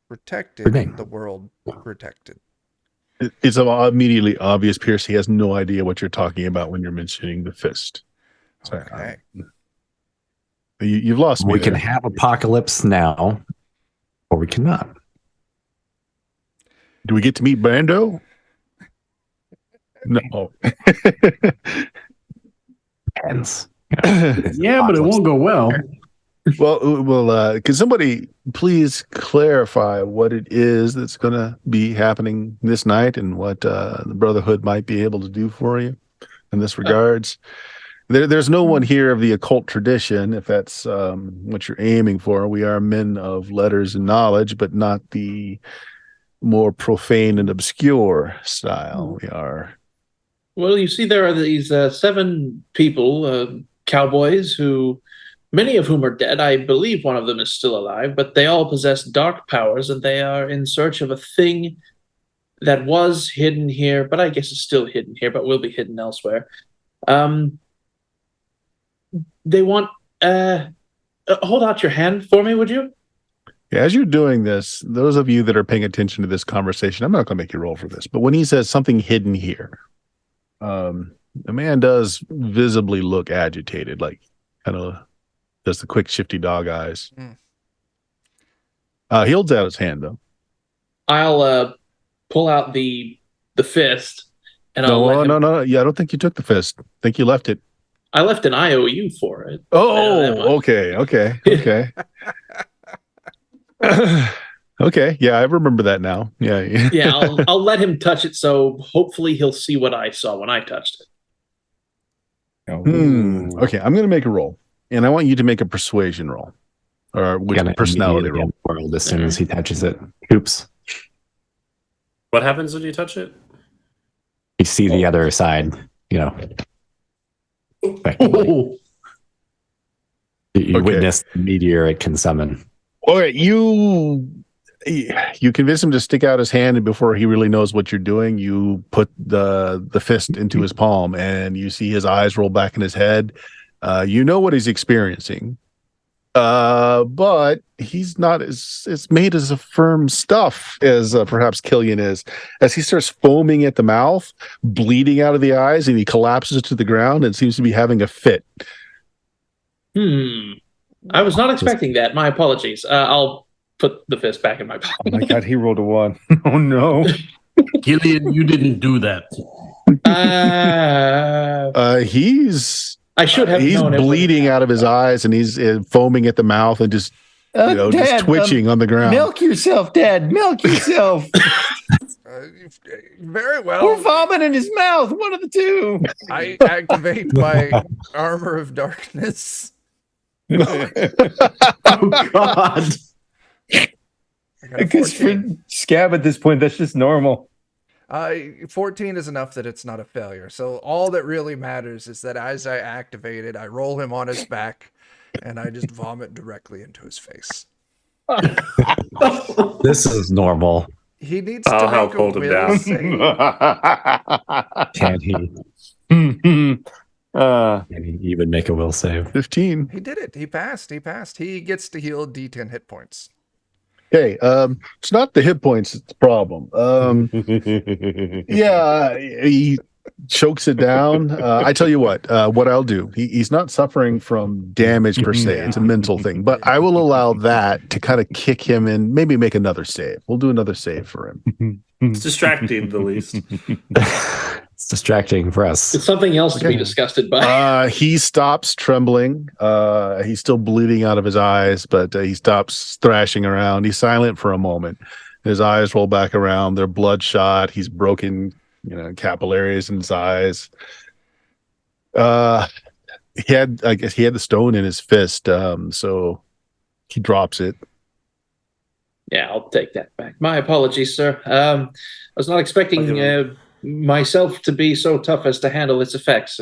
protected and the world protected. It's immediately obvious, Pierce. He has no idea what you're talking about when you're mentioning the fist. So, Okay. You've lost me. We can have apocalypse now, or we cannot. Do we get to meet Brando? No. Depends. Yeah, but it won't go well. Well, can somebody please clarify what it is that's going to be happening this night and what the Brotherhood might be able to do for you in this regards? There's no one here of the occult tradition, if that's what you're aiming for. We are men of letters and knowledge, but not the more profane and obscure style. We are. Well, you see, there are these 7 people, cowboys, who many of whom are dead. I believe one of them is still alive, but they all possess dark powers, and they are in search of a thing that was hidden here, but I guess it's still hidden here, but will be hidden elsewhere. They want. Hold out your hand for me, would you? Yeah, as you're doing this, those of you that are paying attention to this conversation, I'm not going to make you roll for this, but when he says something hidden here, the man does visibly look agitated, like kind of does the quick shifty dog eyes. He holds out his hand though. I'll pull out the fist, and I'll let him. No. Yeah, I don't think you took the fist. I think you left it. I left an IOU for it. Oh, okay. Okay, yeah, I remember that now. Yeah. Yeah, I'll let him touch it, so hopefully he'll see what I saw when I touched it. Okay, I'm going to make a roll, and I want you to make a persuasion roll, or personality roll. World as soon as he touches it. Oops. What happens when you touch it? You see the other side, effectively. You witness the meteor it can summon. All right, you convince him to stick out his hand, and before he really knows what you're doing, you put the fist into his palm, and you see his eyes roll back in his head. You know what he's experiencing, but he's not as made as a firm stuff as perhaps Killian is. As he starts foaming at the mouth, bleeding out of the eyes, and he collapses to the ground and seems to be having a fit. I was not expecting that. My apologies. I'll put the fist back in my pocket. Oh my God, he rolled a 1. Oh no. Killian, you didn't do that. I should have he's known bleeding out of his eyes, and he's foaming at the mouth and just Dad, just twitching on the ground. Milk yourself, Dad. Milk yourself. Very well. Or vomit in his mouth. One of the two. I activate my armor of darkness. Oh God. Because for Scab at this point, that's just normal. 14 is enough that it's not a failure. So all that really matters is that as I activate it, I roll him on his back, and I just vomit directly into his face. This is normal. He needs to make a will save. Can he? Can he even make a will save? 15. He did it. He passed. He gets to heal D10 hit points. Okay, it's not the hit points that's the problem. Yeah, he chokes it down. I tell you what I'll do. He's not suffering from damage per se. It's a mental thing, but I will allow that to kind of kick him and maybe make another save. We'll do another save for him. It's distracting, the least. It's distracting for us. It's something else to be disgusted by. He stops trembling. He's still bleeding out of his eyes, but he stops thrashing around. He's silent for a moment. His eyes roll back around. They're bloodshot. He's broken, capillaries in his eyes. He had the stone in his fist, so he drops it. Yeah, I'll take that back. My apologies, sir. I was not expecting myself to be so tough as to handle its effects.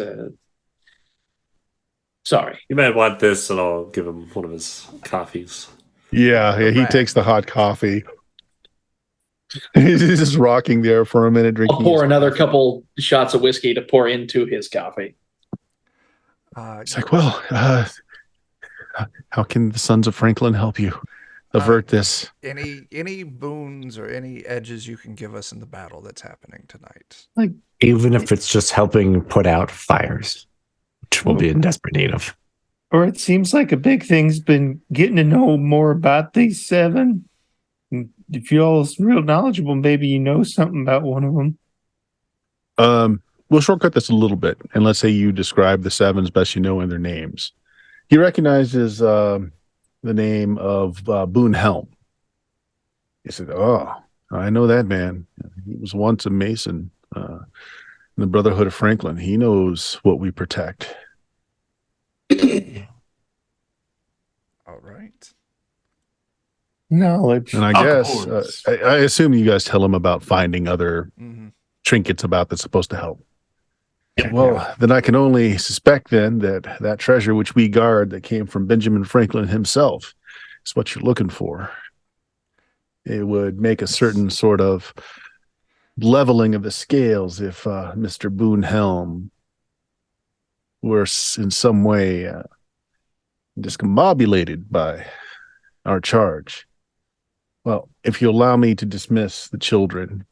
Sorry. You might want this, and I'll give him one of his coffees. Yeah, he takes the hot coffee. He's just rocking there for a minute, drinking. I'll pour another couple shots of whiskey to pour into his coffee. It's like, well, how can the Sons of Franklin help you avert this? Any boons or any edges you can give us in the battle that's happening tonight? Like, even if it's just helping put out fires, which we'll be in desperate need of. Or it seems like a big thing's been getting to know more about these 7. If you're all real knowledgeable, maybe you know something about one of them. We'll shortcut this a little bit, and let's say you describe the 7 as best you know in their names. He recognizes the name of Boone Helm. He said, "Oh, I know that man. He was once a Mason in the Brotherhood of Franklin. He knows what we protect." All right. Knowledge. And I Of guess course. I assume you guys tell him about finding other Mm-hmm. trinkets about that's supposed to help. Heck Well, yeah. then I can only suspect then that that treasure which we guard that came from Benjamin Franklin himself is what you're looking for. It would make a certain sort of leveling of the scales if Mr. Boonhelm were in some way discombobulated by our charge. Well, if you allow me to dismiss the children.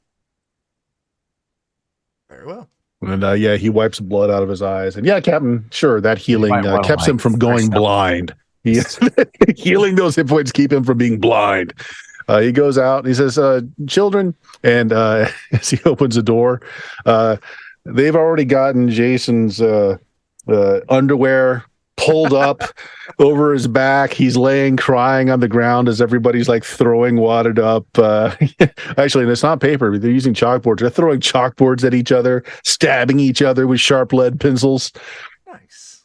Very well. And yeah, he wipes blood out of his eyes. And yeah, Captain, sure, that healing might wanna, keeps him like, from going freshen up. blind. He, healing those hit points keep him from being blind. He goes out and he says, children, and as he opens the door, they've already gotten Jason's underwear pulled up over his back. He's laying crying on the ground as everybody's like throwing wadded up. Actually, and it's not paper. They're using chalkboards. They're throwing chalkboards at each other, stabbing each other with sharp lead pencils. Nice.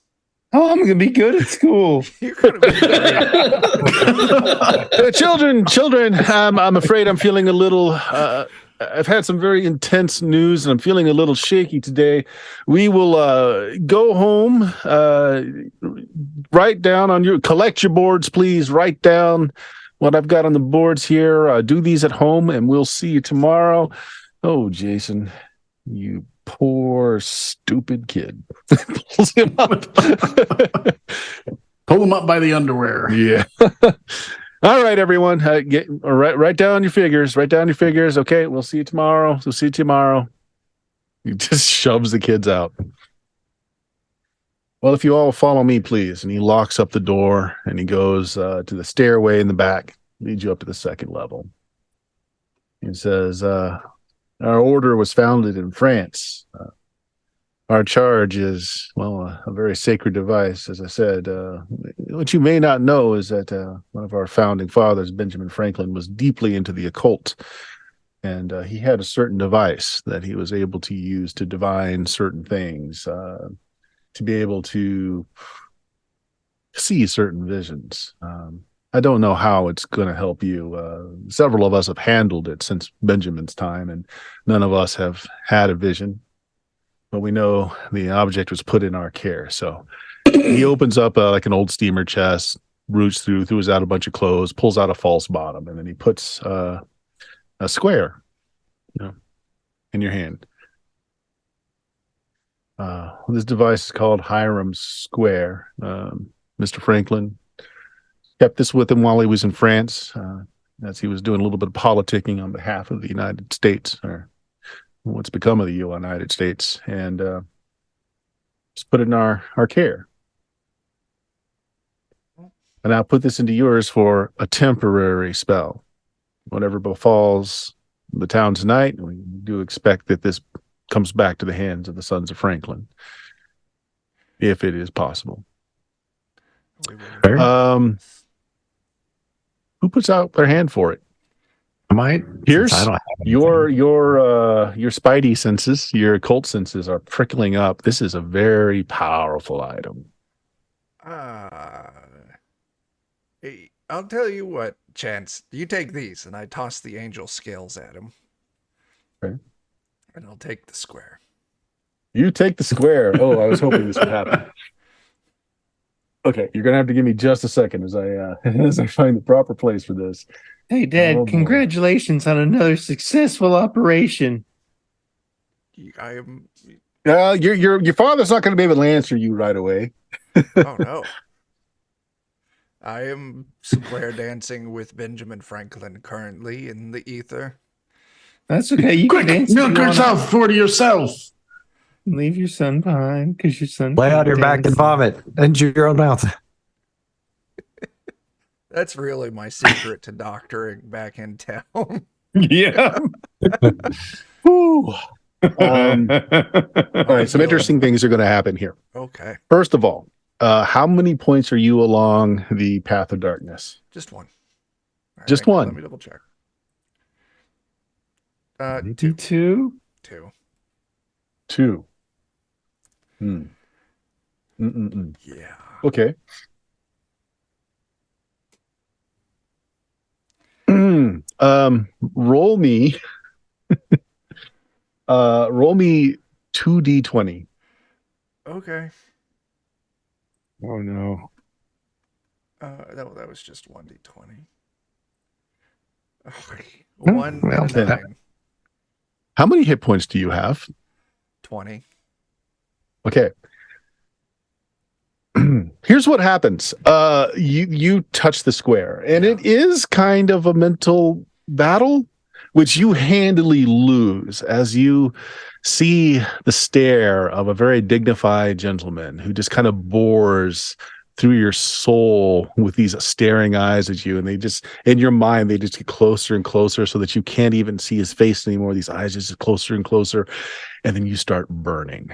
Oh, I'm gonna be good at school. You're gonna be great. Children, I'm afraid I'm feeling a little I've had some very intense news and I'm feeling a little shaky today. We will go home, write down on your, collect your boards, please. Write down what I've got on the boards here. Do these at home and we'll see you tomorrow. Oh, Jason, you poor, stupid kid. Pulls him up. Pull him up by the underwear. Yeah. All right, everyone. Write down your figures. Write down your figures. Okay, we'll see you tomorrow. We'll see you tomorrow. He just shoves the kids out. Well, if you all follow me, please. And he locks up the door and he goes to the stairway in the back, leads you up to the second level. He says, our order was founded in France. Our charge is, well, a very sacred device, as I said. What you may not know is that one of our founding fathers, Benjamin Franklin, was deeply into the occult. And he had a certain device that he was able to use to divine certain things, to be able to see certain visions. I don't know how it's going to help you. Several of us have handled it since Benjamin's time, and none of us have had a vision. But we know the object was put in our care. So he opens up like an old steamer chest, roots throws out a bunch of clothes, pulls out a false bottom, and then he puts a square, in your hand. This device is called Hiram's Square. Mr. Franklin kept this with him while he was in France, as he was doing a little bit of politicking on behalf of the United States, or what's become of the United States, and just put it in our care. And I'll put this into yours for a temporary spell. Whatever befalls the town tonight, we do expect that this comes back to the hands of the sons of Franklin, if it is possible. Who puts out their hand for it? I might. Pierce, Since I don't have your spidey senses, your occult senses are prickling up. This is a very powerful item. Hey, I'll tell you what, Chance. You take these, and I toss the angel scales at him. Okay. And I'll take the square. You take the square. Oh, I was hoping this would happen. Okay, you're gonna have to give me just a second as I find the proper place for this. Hey, Dad, Oh, boy. congratulations on another successful operation. I am. Your father's not going to be able to answer you right away. Oh no. I am square dancing with Benjamin Franklin currently in the ether. That's okay. You Quick, can dance if milk you wanna. yourself for yourself. Leave your son behind because your son lay can't on your back and dance. vomit into your own mouth. That's really my secret to doctoring back in town. Yeah. Woo. All right, some interesting things are going to happen here. Okay, First of all, how many points are you along the path of darkness? just one. All Just right, one. Let me double check. Maybe two. Two. Two. Mm-mm-mm. Yeah. Okay. Roll me. Roll me 2d20. Okay. Oh no. That was just 1d20. Oh, 1 well, and a that- 9. How many hit points do you have? 20. Okay. Here's what happens. You touch the square, and it is kind of a mental battle, which you handily lose as you see the stare of a very dignified gentleman who just kind of bores through your soul with these staring eyes at you, and they just, in your mind, they just get closer and closer so that you can't even see his face anymore. These eyes just get closer and closer, and then you start burning.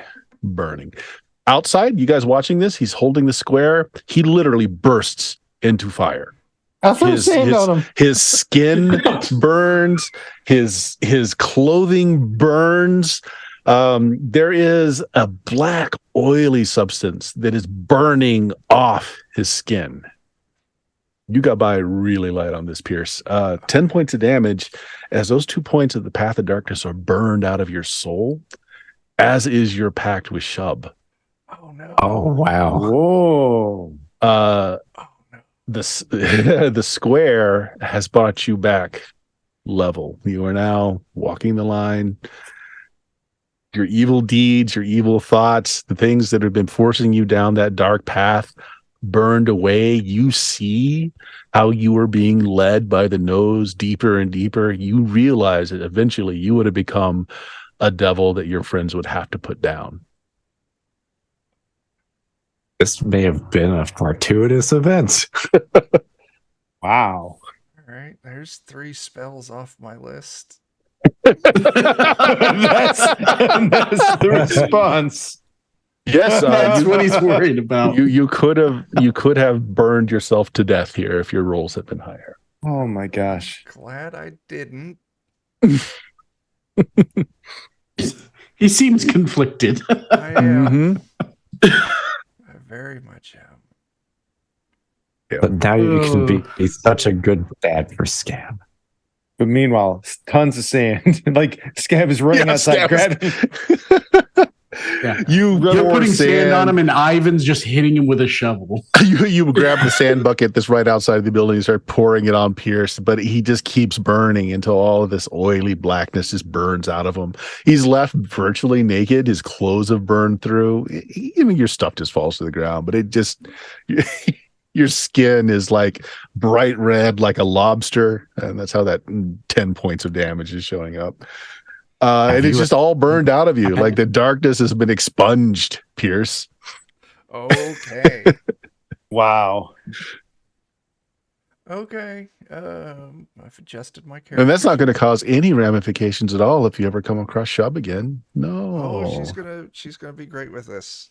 Outside, you guys watching this, he's holding the square. He literally bursts into fire. I'll throw sand on him. His skin burns, his clothing burns. There is a black oily substance that is burning off his skin. You got by really light on this, Pierce. 10 points of damage as those 2 points of the path of darkness are burned out of your soul, as is your pact with Shub. Oh no. Oh, wow. Whoa. Oh no. The square has brought you back level. You are now walking the line. Your evil deeds, your evil thoughts, the things that have been forcing you down that dark path burned away. You see how you are being led by the nose deeper and deeper. You realize that eventually you would have become a devil that your friends would have to put down. This may have been a fortuitous event. Wow. All right. There's 3 spells off my list. that's the response. Yes, That's what he's worried about. You could have burned yourself to death here if your rolls had been higher. Oh my gosh. Glad I didn't. He seems conflicted. I am. Mhm. I very much am. But now you can be such a good dad for Scab. But meanwhile, tons of sand. Like Scab is running Yeah, outside, Scab is- grabbing. Yeah. You're Putting sand on him, and Ivan's just hitting him with a shovel. You grab the sand bucket that's right outside the building and start pouring it on Pierce, but he just keeps burning until all of this oily blackness just burns out of him. He's left virtually naked. His clothes have burned through. Even your stuff just falls to the ground, but it just your skin is like bright red like a lobster, and that's how that 10 points of damage is showing up. And it's just all burned out of you. Like the darkness has been expunged, Pierce. Okay. Wow. Okay. I've adjusted my character. And that's not going to cause any ramifications at all if you ever come across Shub again. No. Oh, she's gonna be great with this.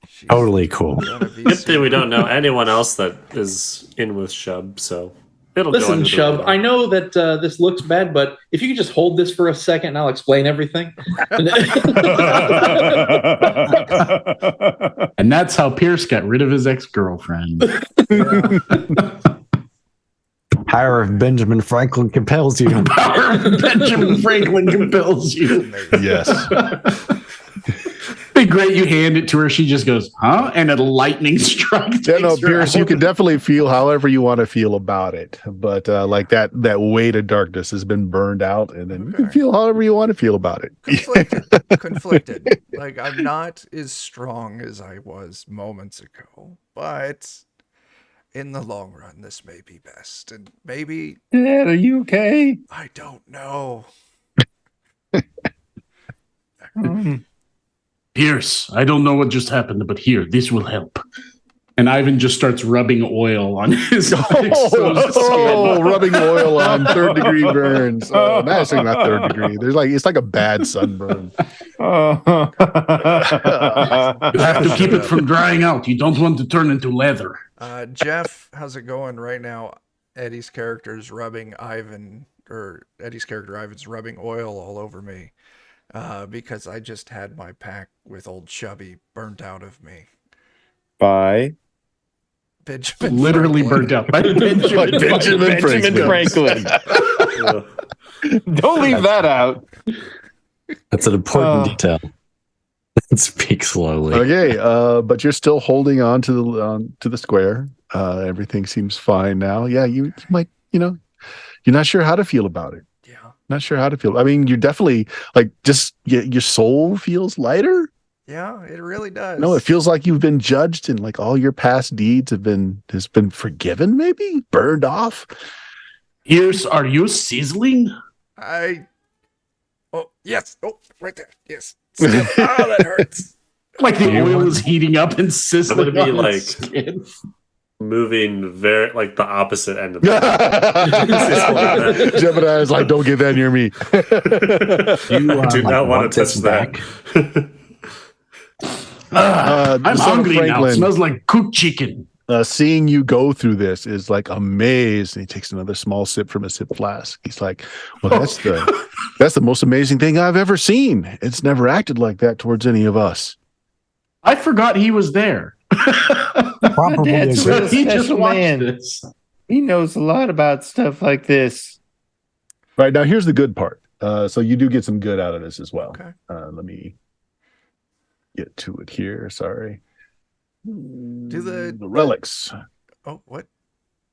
She's Totally cool. gonna be Good thing we super- don't know anyone else that is in with Shub, so it'll go Listen, under the Shub, radar. I know that this looks bad, but if you could just hold this for a second, I'll explain everything. And that's how Pierce got rid of his ex-girlfriend. Yeah. Power of Benjamin Franklin compels you. Power of Benjamin Franklin compels you. Yes. Be great. You hand it to her. She just goes, huh? And a lightning strike. Yeah, no, takes her Pierce, you out. can definitely feel however you want to feel about it. But like that weight of darkness has been burned out, and then you can Okay. feel however you want to feel about it. Conflicted. Like I'm not as strong as I was moments ago, but in the long run, this may be best. And maybe Dad, are you okay? I don't know. Pierce, I don't know what just happened, but here, this will help. And Ivan just starts rubbing oil on his exposed skin. Rubbing oil on third degree burns. Actually, not third degree. It's like a bad sunburn. You have to keep it from drying out. You don't want to turn into leather. Jeff, how's it going right now? Eddie's character is rubbing Ivan, or Eddie's character Ivan's rubbing oil all over me. because I just had my pack with old Chubby burnt out of me. By Benjamin Literally Franklin. burnt out by Benjamin, Benjamin Franklin. Ugh. Don't leave that out. That's an important detail. Speak slowly. Okay, but you're still holding on to the square. Everything seems fine now. Yeah, you might, you're not sure how to feel about it. Yeah. Not sure how to feel. I mean, you're definitely like just your soul feels lighter. Yeah, it really does. No, it feels like you've been judged and like all your past deeds has been forgiven, maybe burned off. Ears, are you sizzling? Oh, yes. Oh, right there. Yes. Still. Oh, that hurts. Like the Do you oil want- is heating up and sizzling I'm gonna be on like- his skin. Moving very like the opposite end of Gemini is like, don't get that near me. You I do not want to this touch that. I'm son of hungry now. It Franklin. smells like cooked chicken. Seeing you go through this is like amazed. And he takes another small sip from a sip flask. He's like, well, that's the most amazing thing I've ever seen. It's never acted like that towards any of us. I forgot he was there. My dad's a real He just special watched man. this. He knows a lot about stuff like this. Right now, here's the good part. So you do get some good out of this as well. Okay. Let me get to it here. Sorry. Do the relics. Oh, what?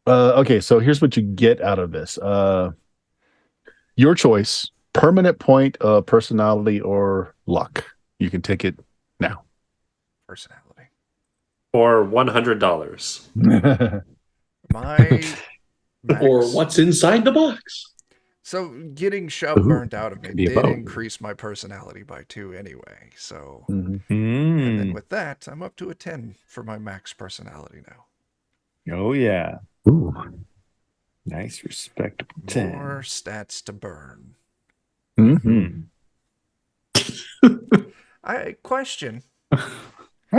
Okay, so here's what you get out of this. Your choice: permanent point of personality or luck. You can take it now. Personality. For $100. My max. Or what's inside the box? So getting shoved Ooh, burnt out of me could be a did boat. increase my personality by 2 anyway. So Mhm. and then Mm. with that, I'm up to a 10 for my max personality now. Oh yeah. Ooh. Nice respectable 10. More stats to burn. Mhm. Question. All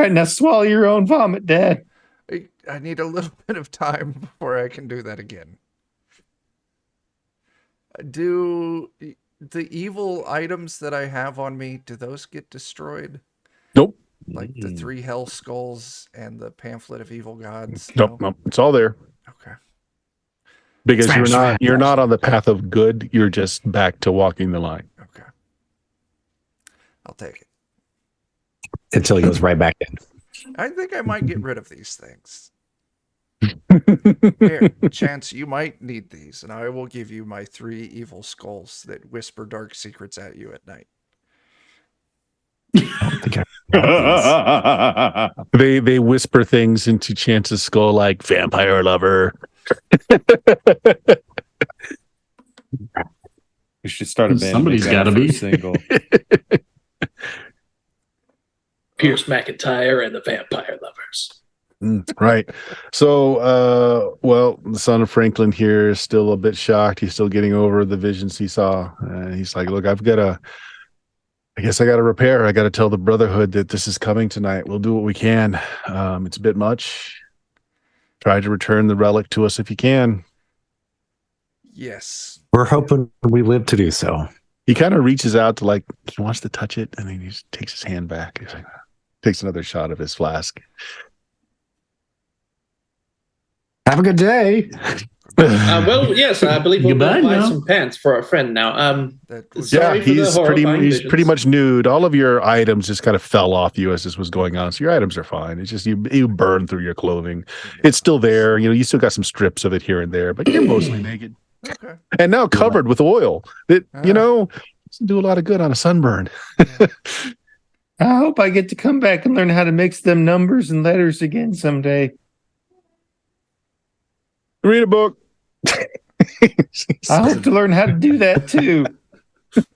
right, now swallow your own vomit, Dad. I need a little bit of time before I can do that again. Do the evil items that I have on me, do those get destroyed? Nope. Like the 3 hell skulls and the pamphlet of evil gods? Nope. No? Nope. It's all there Okay. because Smash. you're not on the path of good. You're just back to walking the line. Okay. I'll take it. Until he goes right back in. I think I might get rid of these things. Here, Chance, you might need these, and I will give you my 3 evil skulls that whisper dark secrets at you at night. I don't think I got They whisper things into Chance's skull like vampire lover. We should start a band. Somebody's Make that gotta our be. first single. Pierce McIntyre and the Vampire Lovers. Right. So, well, the son of Franklin here is still a bit shocked. He's still getting over the visions he saw. He's like, look, I guess I got to repair. I got to tell the Brotherhood that this is coming tonight. We'll do what we can. It's a bit much. Try to return the relic to us if you can. Yes. We're hoping we live to do so. He kind of reaches out to like, he wants to touch it, and then he just takes his hand back. He's like, takes another shot of his flask. Have a good day. Well, yes, I believe we'll Goodbye buy now. some pants for our friend now. That was, Sorry Yeah, for the he's horrifying he's visions. pretty much nude. All of your items just kind of fell off you as this was going on. So your items are fine. It's just you burn through your clothing. It's still there. You still got some strips of it here and there, but you're mostly naked okay. and now covered with oil. That doesn't do a lot of good on a sunburn. I hope I get to come back and learn how to mix them numbers and letters again someday. Read a book. I hope to learn how to do that too.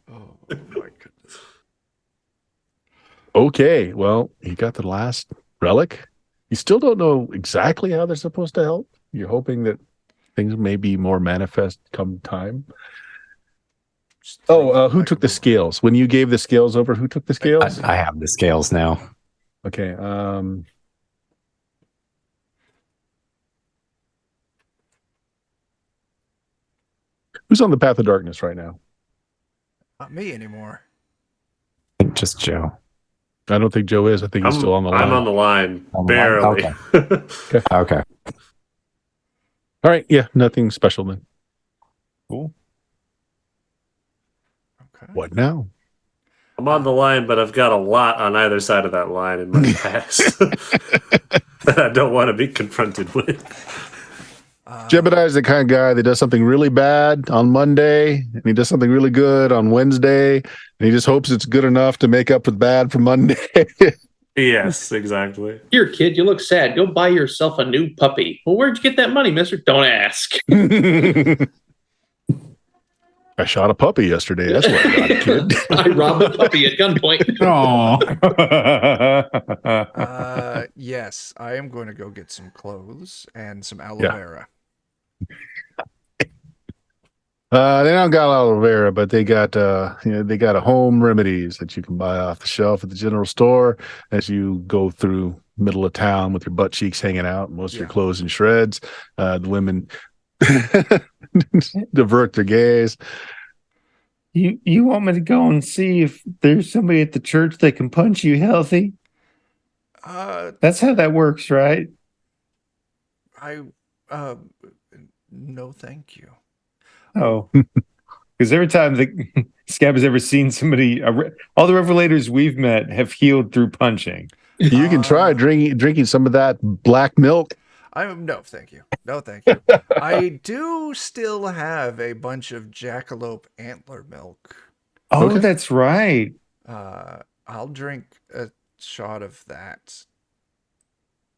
Oh my goodness. Okay, well, you got the last relic. You still don't know exactly how they're supposed to help. You're hoping that things may be more manifest come time. Just throw Oh, it who like took a the book. scales? When you gave the scales over, who took the scales? I have the scales now. Okay. Who's on the path of darkness right now? Not me anymore. just Joe? I don't think Joe is. I think he's still on the line. I'm on the line, On the line? barely. Okay. All right. Yeah. Nothing special then. Cool. Okay. What now? I'm on the line, but I've got a lot on either side of that line in my past that I don't want to be confronted with. Jebediah is the kind of guy that does something really bad on Monday, and he does something really good on Wednesday, and he just hopes it's good enough to make up for the bad for Monday. Yes, exactly. Here, kid, you look sad. Go buy yourself a new puppy. Well, where'd you get that money, mister? Don't ask. I shot a puppy yesterday. That's what I got, kid. I robbed a puppy at gunpoint. Yes, I am going to go get some clothes and some aloe Yeah. vera. They don't got aloe vera, but they got they got a home remedies that you can buy off the shelf at the general store as you go through middle of town with your butt cheeks hanging out, most of your clothes in shreds. The women divert their gaze. You want me to go and see if there's somebody at the church that can punch you healthy? That's how that works, right? No, thank you. Oh, because every time the Scab has ever seen somebody, all the Revelators we've met have healed through punching. You can try drinking some of that black milk. No, thank you. No, thank you. I do still have a bunch of jackalope antler milk. Oh, Okay. that's right. I'll drink a shot of that.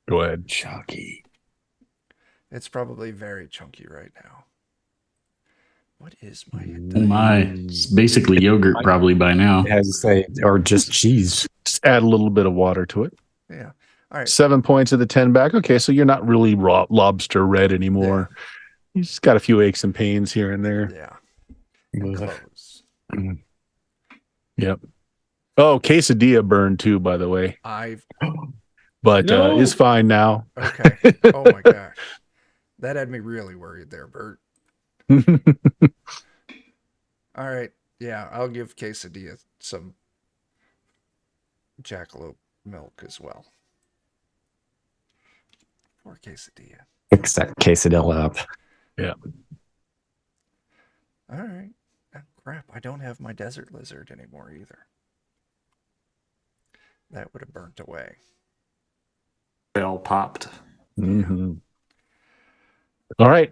Go ahead. Chunky. It's probably very chunky right now. What is my Oh my. It's basically yogurt probably by now. As you say, or just cheese. Just add a little bit of water to it. Yeah. All right. 7 points of the 10 back. Okay, so you're not really raw lobster red anymore. You just got a few aches and pains here and there. Yeah. And clothes. Yep. Oh, quesadilla burned too, by the way. But No. it's fine now. Okay. Oh my gosh. That had me really worried there, Bert. All right. Yeah, I'll give quesadilla some jackalope milk as well. Poor quesadilla. Fix that quesadilla up. Yeah. All right. Oh, crap. I don't have my desert lizard anymore either. That would have burnt away. They all popped. Mm-hmm. All right.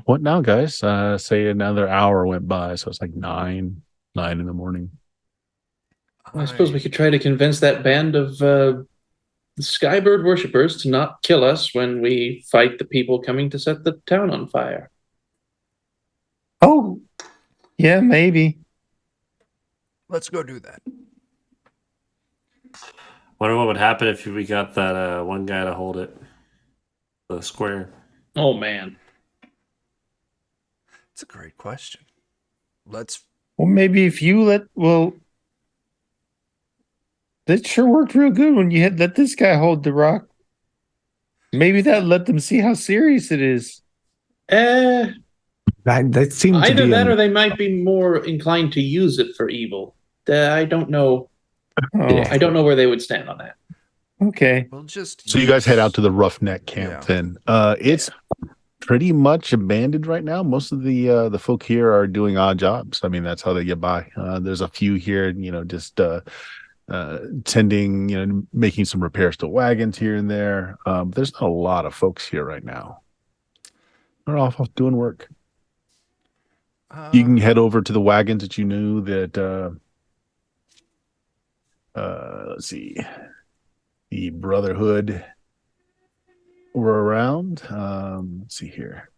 What now, guys? Say another hour went by, so it's like 9 in the morning. I suppose we could try to convince that band of Skybird worshippers to not kill us when we fight the people coming to set the town on fire. Oh, yeah, maybe. Let's go do that. Wonder what would happen if we got that one guy to hold it. The square. Oh, man. It's a great question. Let's. Well, maybe if you that sure worked real good when you had let this guy hold the rock. Maybe that let them see how serious it is. That seemed to Either be that or they might be more inclined to use it for evil. I don't know. Oh, Yeah. I don't know where they would stand on that. okay. We'll just. So you guys head out to the roughneck camp then. It's pretty much abandoned right now. Most of the folk here are doing odd jobs. I mean, that's how they get by. There's a few here, just tending, making some repairs to wagons here and there. There's not a lot of folks here right now. They're off doing work. You can head over to the wagons that you knew that let's see, the Brotherhood were around. Let's see here.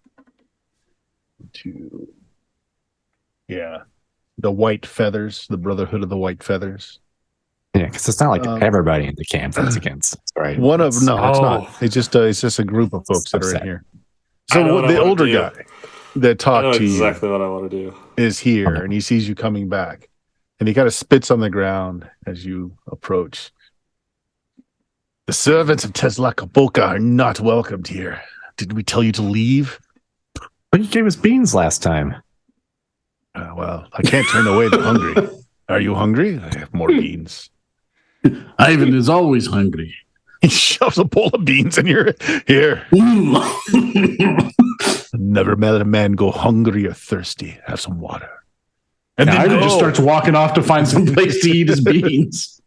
The White Feathers, the Brotherhood of the White Feathers. Yeah, because it's not like everybody in the camp that's against us, right? It's not. It's just a group of folks that are in here. So the older guy that talked to exactly you what I want to do. is here, and he sees you coming back, and he kind of spits on the ground as you approach. The servants of Teslakaboka are not welcomed here. Did we tell you to leave? But you gave us beans last time. Well, I can't turn away the hungry. Are you hungry? I have more beans. Ivan is always hungry. He shoves a bowl of beans in your here. Never met a man go hungry or thirsty. Have some water. And Now, then Ivan just go. starts walking off to find some place to eat his beans.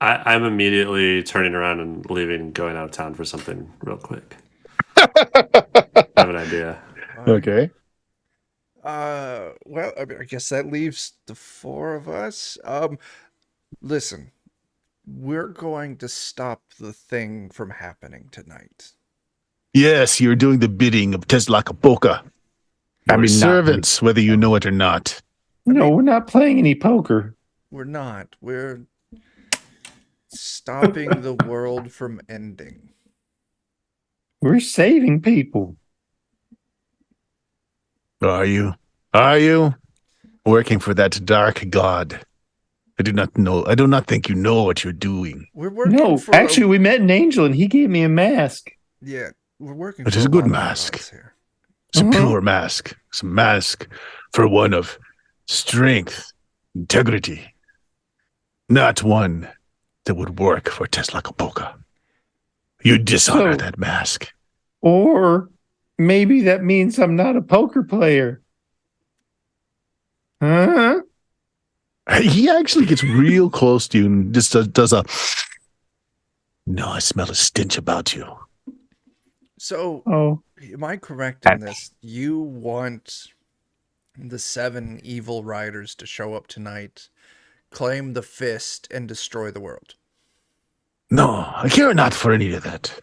I'm immediately turning around and leaving, going out of town for something real quick. I have an idea. Okay. Well, I mean, I guess that leaves the four of us. Listen, we're going to stop the thing from happening tonight. Yes, you're doing the bidding of Teslakapoka. I Your mean, not servants, whether you know it or not. No, we're not playing any poker. We're not. We're stopping the world from ending. We're saving people. Are you? Are you? Working for that dark god. I do not know. I do not think you know what you're doing. We're working No, for actually, we met an angel and he gave me a mask. yeah, we're working It for is a good larger mask. cause here. It's a Mhm. pure mask. It's a mask for one of strength, integrity. Not one that would work for Teslakapoka. You dishonor So- that mask. Or maybe that means I'm not a poker player. Huh? He actually gets real close to you and just does a. No, I smell a stench about you. So, Oh, am I correct in this? You want the 7 evil riders to show up tonight, claim the fist, and destroy the world. No, I care not for any of that.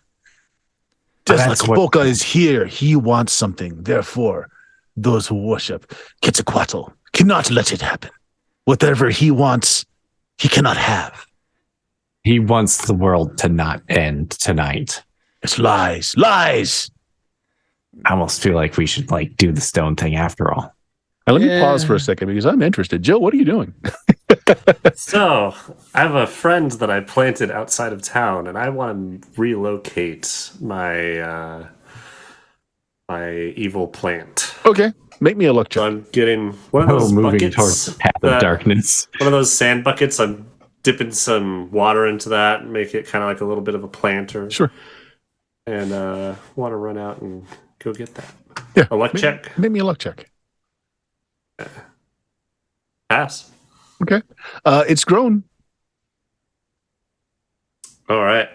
That's what- Teslakapoka is here. He wants something. Therefore, those who worship Quetzalcoatl cannot let it happen. Whatever he wants, he cannot have. He wants the world to not end tonight. It's lies. Lies! I almost feel like we should do the stone thing after all. Now, let me pause for Yeah. a second because I'm interested. Jill, what are you doing? So, I have a friend that I planted outside of town, and I want to relocate my my evil plant. Okay, make me a luck So check. I'm getting one of Oh, those moving buckets, towards the path of that- darkness. one of those sand buckets. I'm dipping some water into that and make it kind of like a little bit of a planter. Sure. And want to run out and go get that. Yeah. A luck make, check. Make me a luck check. Pass. Okay. It's grown. All right.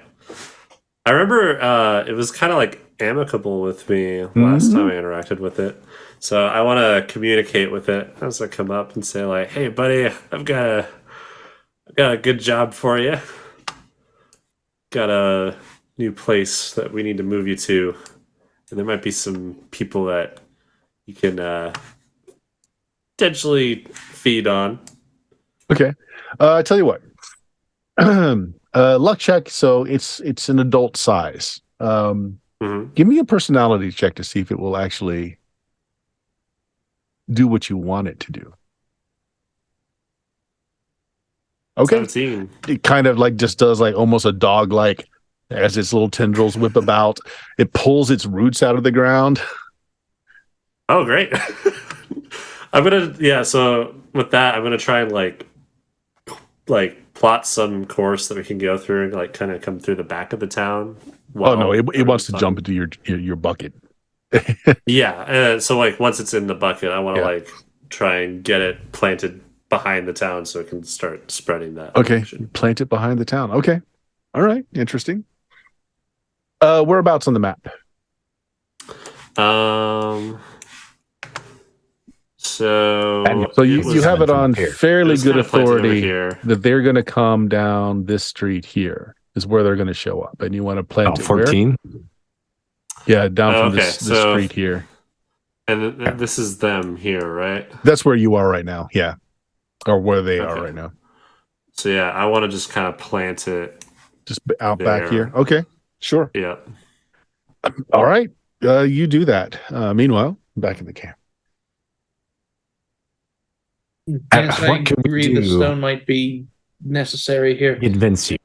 I remember it was kind of like amicable with me last time I interacted with it. So I want to communicate with it as I come up and say like, "Hey, buddy, I've got a good job for you. Got a new place that we need to move you to, and there might be some people that you can potentially feed on." Okay. I tell you what. Luck check. So it's an adult size. Mhm. Give me a personality check to see if it will actually do what you want it to do. Okay. 17. It kind of just does almost a dog as its little tendrils whip about. It pulls its roots out of the ground. Oh, great. So with that, I'm gonna try and plot some course that we can go through and kind of come through the back of the town. Oh no, it wants to fun. jump into your bucket. Yeah, so once it's in the bucket, I want to Yeah. try and get it planted behind the town so it can start spreading that. Okay, direction. plant it behind the town. Okay, all right, interesting. Whereabouts on the map? So So you, it was- you have it on Here. fairly was good kinda planted over authority here. that they're going to come down this street here is where they're going to show up, and you want to plant Oh, it where? 14? Yeah, down Oh, from okay, this so- street here. And this is them here, right? That's where you are right now. Yeah, or where they are Okay. right now. So yeah, I want to just kind of plant it. Just out back There. here. Okay, sure. Yeah. All right, you do that. Meanwhile, back in the camp. Yes, I What can we agree the do? stone might be necessary here. Convince you.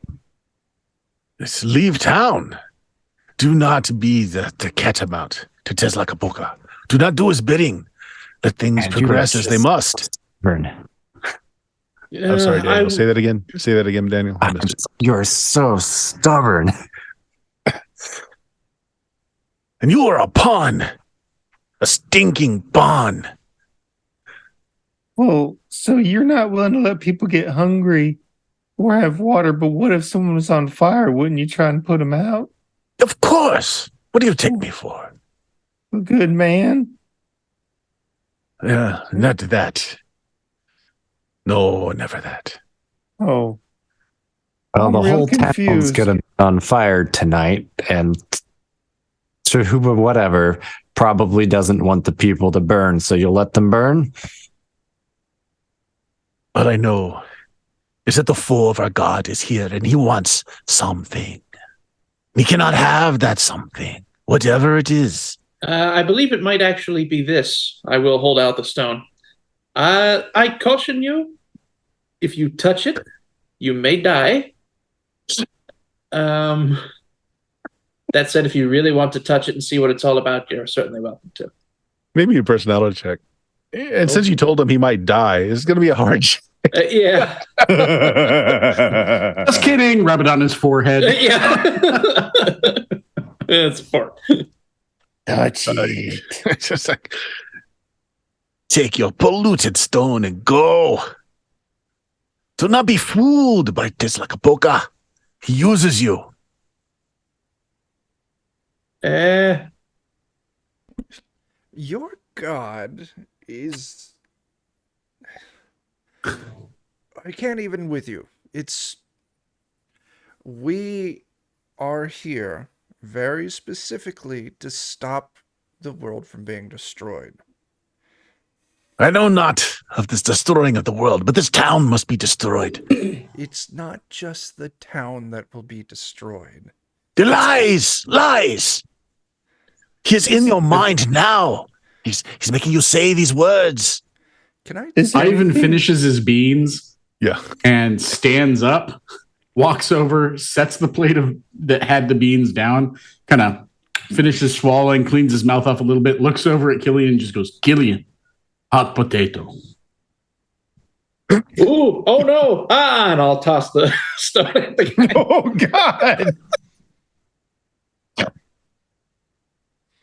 Let's leave town. Do not be the catamount to Teslakapoka. Do not do his bidding. Let things And you progress are as they just must. Burn. I'm sorry, Daniel. Say that again. Say that again, Daniel. I missed it. You're so stubborn. And you are a pawn. A stinking pawn. Well, so you're not willing to let people get hungry or have water, but what if someone was on fire? Wouldn't you try and put them out? Of course. What do you take me for? A good man. Yeah, not that. No, never that. Oh, Well, I'm the real whole town's confused. gonna be on fire tonight, and whatever probably doesn't want the people to burn, so you'll let them burn? All I know is that the foe of our God is here, and he wants something. He cannot have that something, whatever it is. I believe it might actually be this. I will hold out the stone. I caution you, if you touch it, you may die. That said, if you really want to touch it and see what it's all about, you're certainly welcome to. Maybe a personality check. And since you told him he might die, it's going to be a hard check. Yeah. Just kidding. Rub it on his forehead. Yeah. It's 4. Touch it. It's just like, take your polluted stone and go. Do not be fooled by Tezcatlipoca. He uses you. Your god is. I can't even with you. It's. We are here very specifically to stop the world from being destroyed. I know not of this destroying of the world, but this town must be destroyed. It's not just the town that will be destroyed. The lies! Lies! He is in your mind now. He's making you say these words. Can I? Ivan finishes his beans. Yeah. And stands up, walks over, sets the plate that had the beans down, kind of finishes swallowing, cleans his mouth off a little bit, looks over at Killian and just goes, Killian, hot potato. Ooh, oh no. And I'll toss the stone at the guy. Oh, God.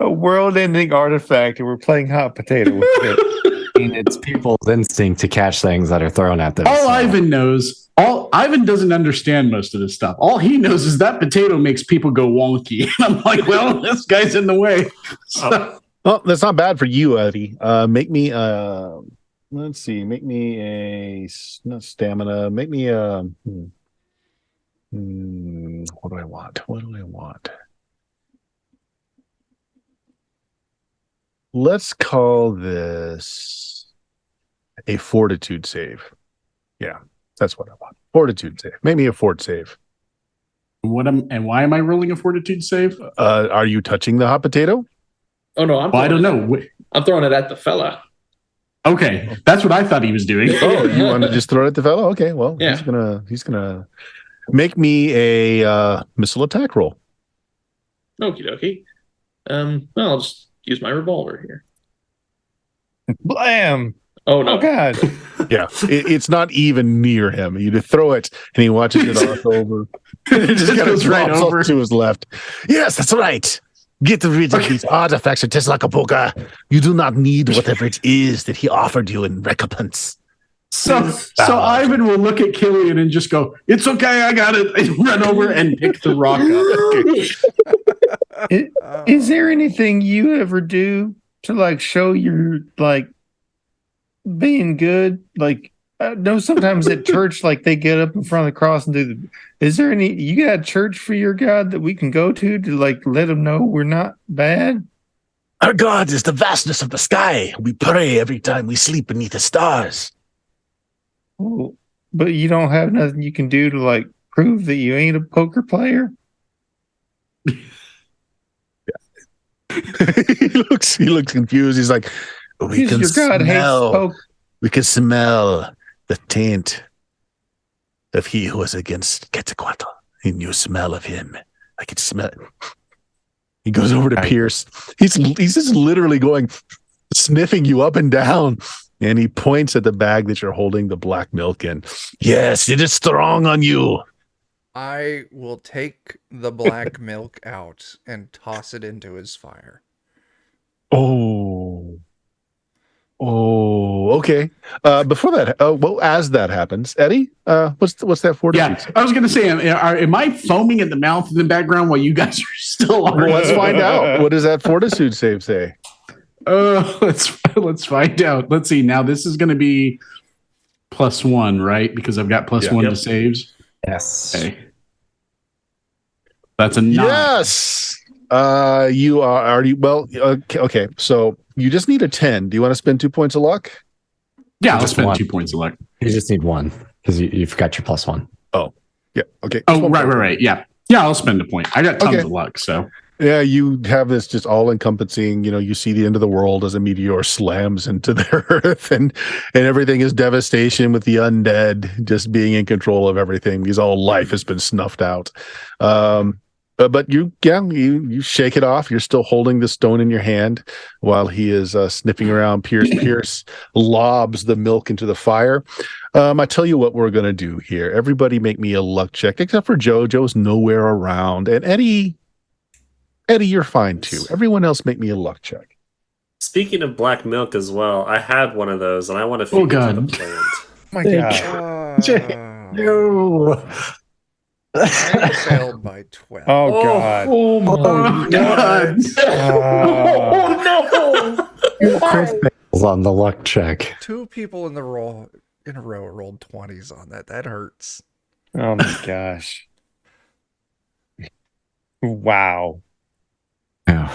A world-ending artifact, and we're playing hot potato with it. I mean, it's people's instinct to catch things that are thrown at them. All Ivan knows, Ivan doesn't understand most of this stuff. All he knows is that potato makes people go wonky. And I'm like, well, this guy's in the way. So, Well, that's not bad for you, Eddie. Make me let's see, make me a not stamina, make me a what do I want? What do I want? Let's call this a fortitude save. Yeah, that's what I want. Fortitude save. Make me a fort save. why am I rolling a fortitude save? Are you touching the hot potato? Oh no, I don't know. I'm throwing it at the fella. Okay, that's what I thought he was doing. Oh, you want to just throw it at the fellow? Okay, well, Yeah. he's gonna make me a missile attack roll. Okie dokie. Well, I'll just use my revolver here. Blam! Oh no. Oh, God. Yeah, it's not even near him. You throw it, and he watches it off over. It just kind of goes right drops over. off to his left. Yes, that's right. Get rid of these artifacts of Tezcatlipoca. You do not need whatever it is that he offered you in recompense. So Ivan will look at Killian and just go, "It's okay, I got it," and run over and pick the rock up. Is there anything you ever do to like show you're like being good? Like, I know sometimes at church, like they get up in front of the cross and do the. Is there any? You got a church for your God that we can go to like let them know we're not bad? Our God is the vastness of the sky. We pray every time we sleep beneath the stars. Oh, but you don't have nothing you can do to like prove that you ain't a poker player. He looks confused. He's like, we Because can your God hates smell. poker. We can smell the taint of he who was against Quetzalcoatl. And you smell of him. I can smell it. He goes over to Pierce. He's just literally going, sniffing you up and down. And he points at the bag that you're holding the black milk in. Yes, it is strong on you. I will take the black milk out and toss it into his fire. Oh. Oh, okay. Before that, well, as that happens, Eddie, what's that fortitude? Yeah, I was going to say, am I foaming at the mouth in the background while you guys are still Well, let's find out. What does that fortitude save say? Let's find out. Let's see. Now this is going to be +1, right? Because I've got +1 to saves. Yes. Okay. That's a 9. Yes. You are already okay. So you just need a 10. Do you want to spend 2 points of luck? Yeah, I'll Just spend one. 2 points of luck. You just need one because you forgot your +1. Oh, yeah. Okay. Oh, right. Yeah. Yeah, I'll spend a point. I got tons of luck, so. Yeah, you have this just all-encompassing, you see the end of the world as a meteor slams into the earth, and everything is devastation with the undead just being in control of everything because all life has been snuffed out. But you shake it off. You're still holding the stone in your hand while he is sniffing around. Pierce lobs the milk into the fire. I tell you what we're going to do here. Everybody make me a luck check, except for Joe. Joe's nowhere around. And Eddie, you're fine too. Everyone else make me a luck check. Speaking of black milk as well, I had one of those, and I want to feed it to the plant. Oh my god. No. I failed by 12. Oh god. Oh my God. Oh no! Fails on the luck check. 2 people in a row rolled 20s on that. That hurts. Oh my gosh. Wow. Yeah.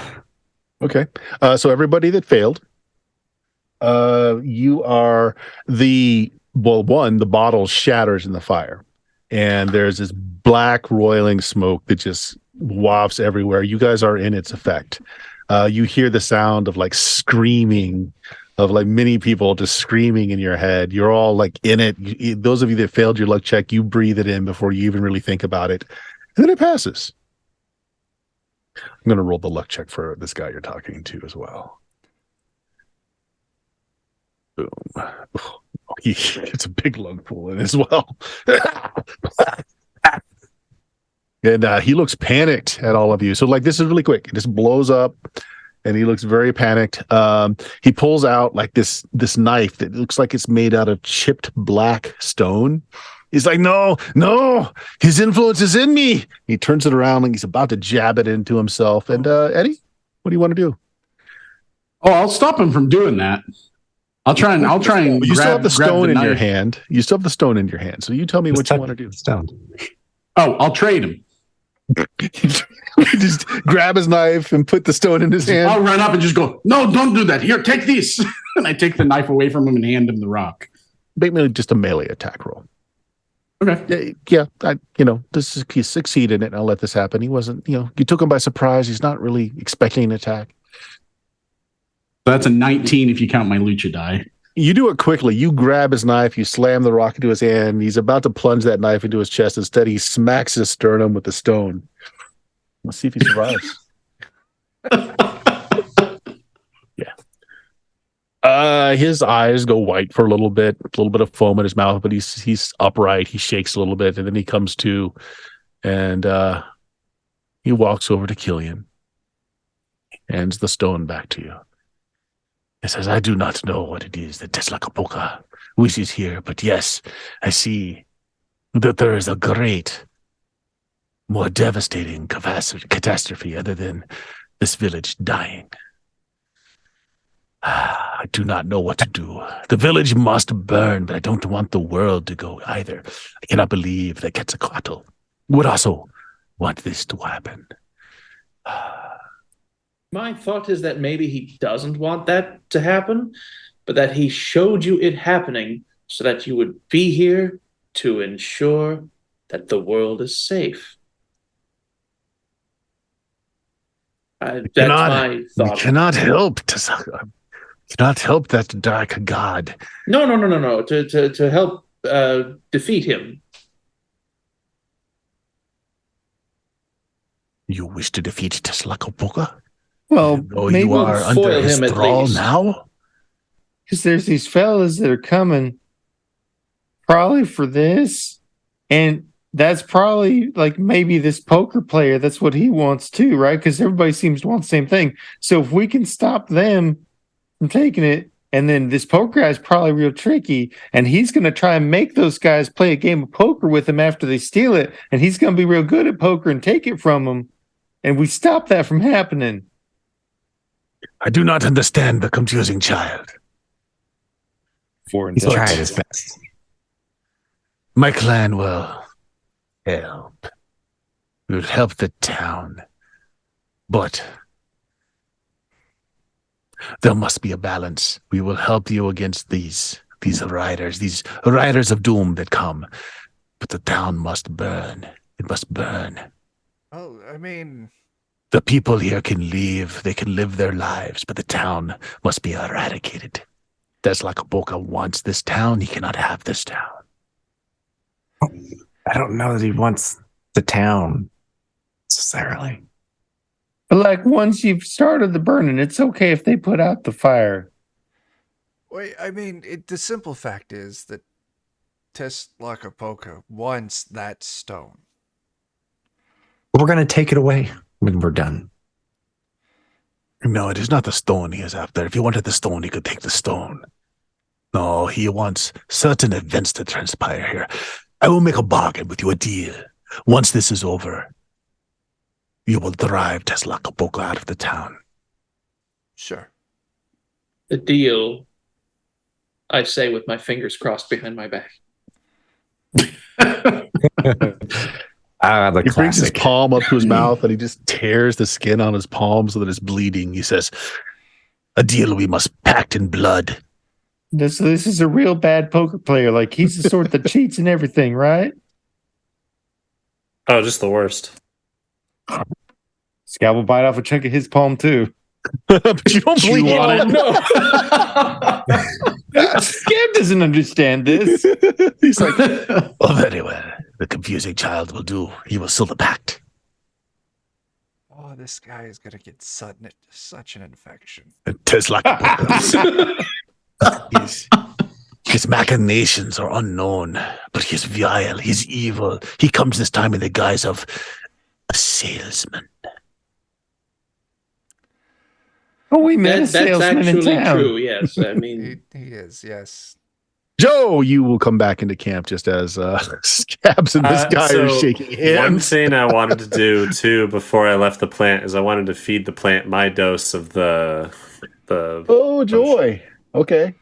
Okay. So everybody that failed, you are the bottle shatters in the fire, and there's this black roiling smoke that just wafts everywhere. You guys are in its effect. You hear the sound of like screaming, of like many people just screaming in your head. You're all like in it. Those of you that failed your luck check, you breathe it in before you even really think about it, and then it passes. I'm going to roll the luck check for this guy you're talking to as well. Boom. Oh, it's a big lung pool in as well. And he looks panicked at all of you. So like, this is really quick. It just blows up and he looks very panicked. He pulls out like this knife that looks like it's made out of chipped black stone. He's like, no, his influence is in me. He turns it around and he's about to jab it into himself. And Eddie, what do you want to do? Oh, I'll stop him from doing that. I'll try and You still have the stone in your knife. hand. You still have the stone in your hand. So you tell me what you want to do. Stone. Oh, I'll trade him. Just grab his knife and put the stone in his hand. I'll run up and just go, no, don't do that. Here, take this. And I take the knife away from him and hand him the rock. Make me just a melee attack roll. Okay. Yeah, he succeeded in it. I'll let this happen. He wasn't, you took him by surprise. He's not really expecting an attack. So that's a 19 if you count my lucha die. You do it quickly. You grab his knife, you slam the rock into his hand. He's about to plunge that knife into his chest. Instead, he smacks his sternum with the stone. Let's see if he survives. His eyes go white for a little bit of foam in his mouth, but he's upright. He shakes a little bit, and then he comes to, and he walks over to Killian, hands the stone back to you. He says, I do not know what it is that Teslacapoca wishes here, but yes, I see that there is a great, more devastating catastrophe other than this village dying. I do not know what to do. The village must burn, but I don't want the world to go either. I cannot believe that Quetzalcoatl would also want this to happen. My thought is that maybe he doesn't want that to happen, but that he showed you it happening so that you would be here to ensure that the world is safe. That's my thought. We cannot help that dark god. No. To help defeat him. You wish to defeat Teslacapoca? Well, Though maybe you are foil under his him at thrall least. now? because there's these fellas that are coming probably for this, and that's probably like maybe this poker player. That's what he wants too, right? Because everybody seems to want the same thing. So if we can stop them from taking it, and then this poker guy is probably real tricky, and he's going to try and make those guys play a game of poker with him after they steal it, and he's going to be real good at poker and take it from them, and we stop that from happening. I do not understand the confusing child. Foreign He's tells. tried his best. My clan will help. We will help the town. But there must be a balance. We will help you against these riders of doom that come. But the town must burn. It must burn. Oh, I mean, The people here can leave. They can live their lives, but the town must be eradicated. Teslacaboca wants this town. He cannot have this town. I don't know that he wants the town necessarily. But like once you've started the burning, it's okay if they put out the fire. wait, I mean, the simple fact is that Teslacapoca wants that stone. We're going to take it away when we're done. No, it is not the stone he is after. If he wanted the stone, he could take the stone. No, he wants certain events to transpire here. I will make a bargain with you, a deal. Once this is over, you will drive Teslacapoca out of the town. Sure. The deal, I say with my fingers crossed behind my back. The He brings his classic. palm up to his mouth and he just tears the skin on his palm so that it's bleeding. He says, a deal we must pact in blood. This is a real bad poker player. Like he's the sort that cheats and everything, right? Oh, just the worst. Scab will bite off a chunk of his palm too. But you don't bleed Oh, on it. no. Scab doesn't understand this. He's like, oh, very well. The confusing child will do. He will seal the pact. Oh, this guy is gonna get such an infection. Teslacapoca. His machinations are unknown, but he's vile, he's evil. He comes this time in the guise of a salesman. Oh, we met a That's salesman in actually town. true, yes. I mean, He is, yes. Joe, you will come back into camp just as Scabs and this guy are shaking One hands. thing I wanted to do too before I left the plant is I wanted to feed the plant my dose of the. Oh, joy. Okay.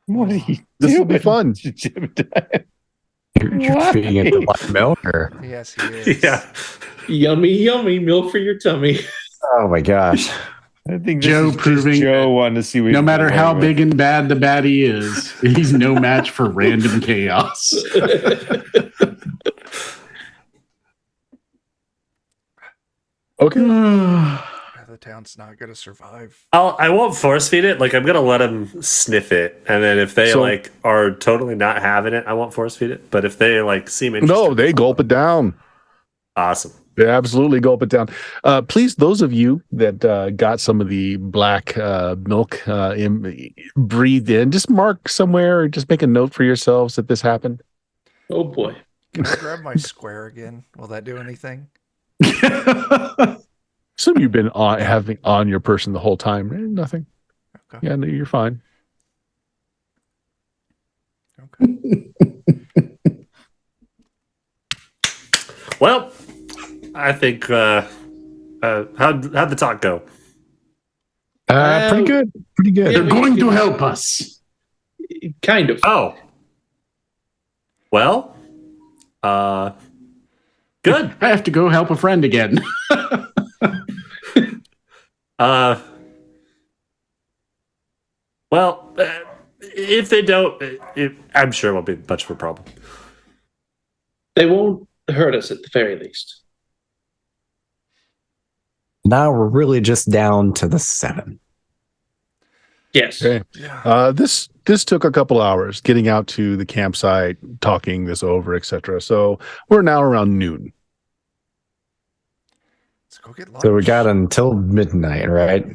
What are you This will be doing? fun. You're Why? feeding it the white milk, or Yes, he is. Yeah. yummy, yummy milk for your tummy. oh my gosh, I think this Joe is just proving Joe wanting to see what No he can matter get how away big and bad the baddie is, he's no match for random chaos. Okay. The town's not gonna survive. I won't force feed it. Like I'm gonna let them sniff it, and then if they So- like are totally not having it, I won't force feed it. But if they like seem interested, No, they gulp it down. Awesome. They absolutely gulp it down. Please, those of you that got some of the black milk breathed in, just mark somewhere or just make a note for yourselves that this happened. Oh boy. Can I grab my square again? Will that do anything? Some of you've been having on your person the whole time. Nothing. Okay. Yeah, no, you're fine. Okay. Well, I think how'd the talk go? pretty good, pretty good. They're going to help us. Kind of. Oh, well, good. I have to go help a friend again. Well, if they don't, I'm sure it won't be much of a problem. They won't hurt us at the very least. Now we're really just down to the 7. Yes. Okay. Yeah. This took a couple hours getting out to the campsite, talking this over, etc. So we're now around noon. Let's go get lunch. So we got until midnight, right?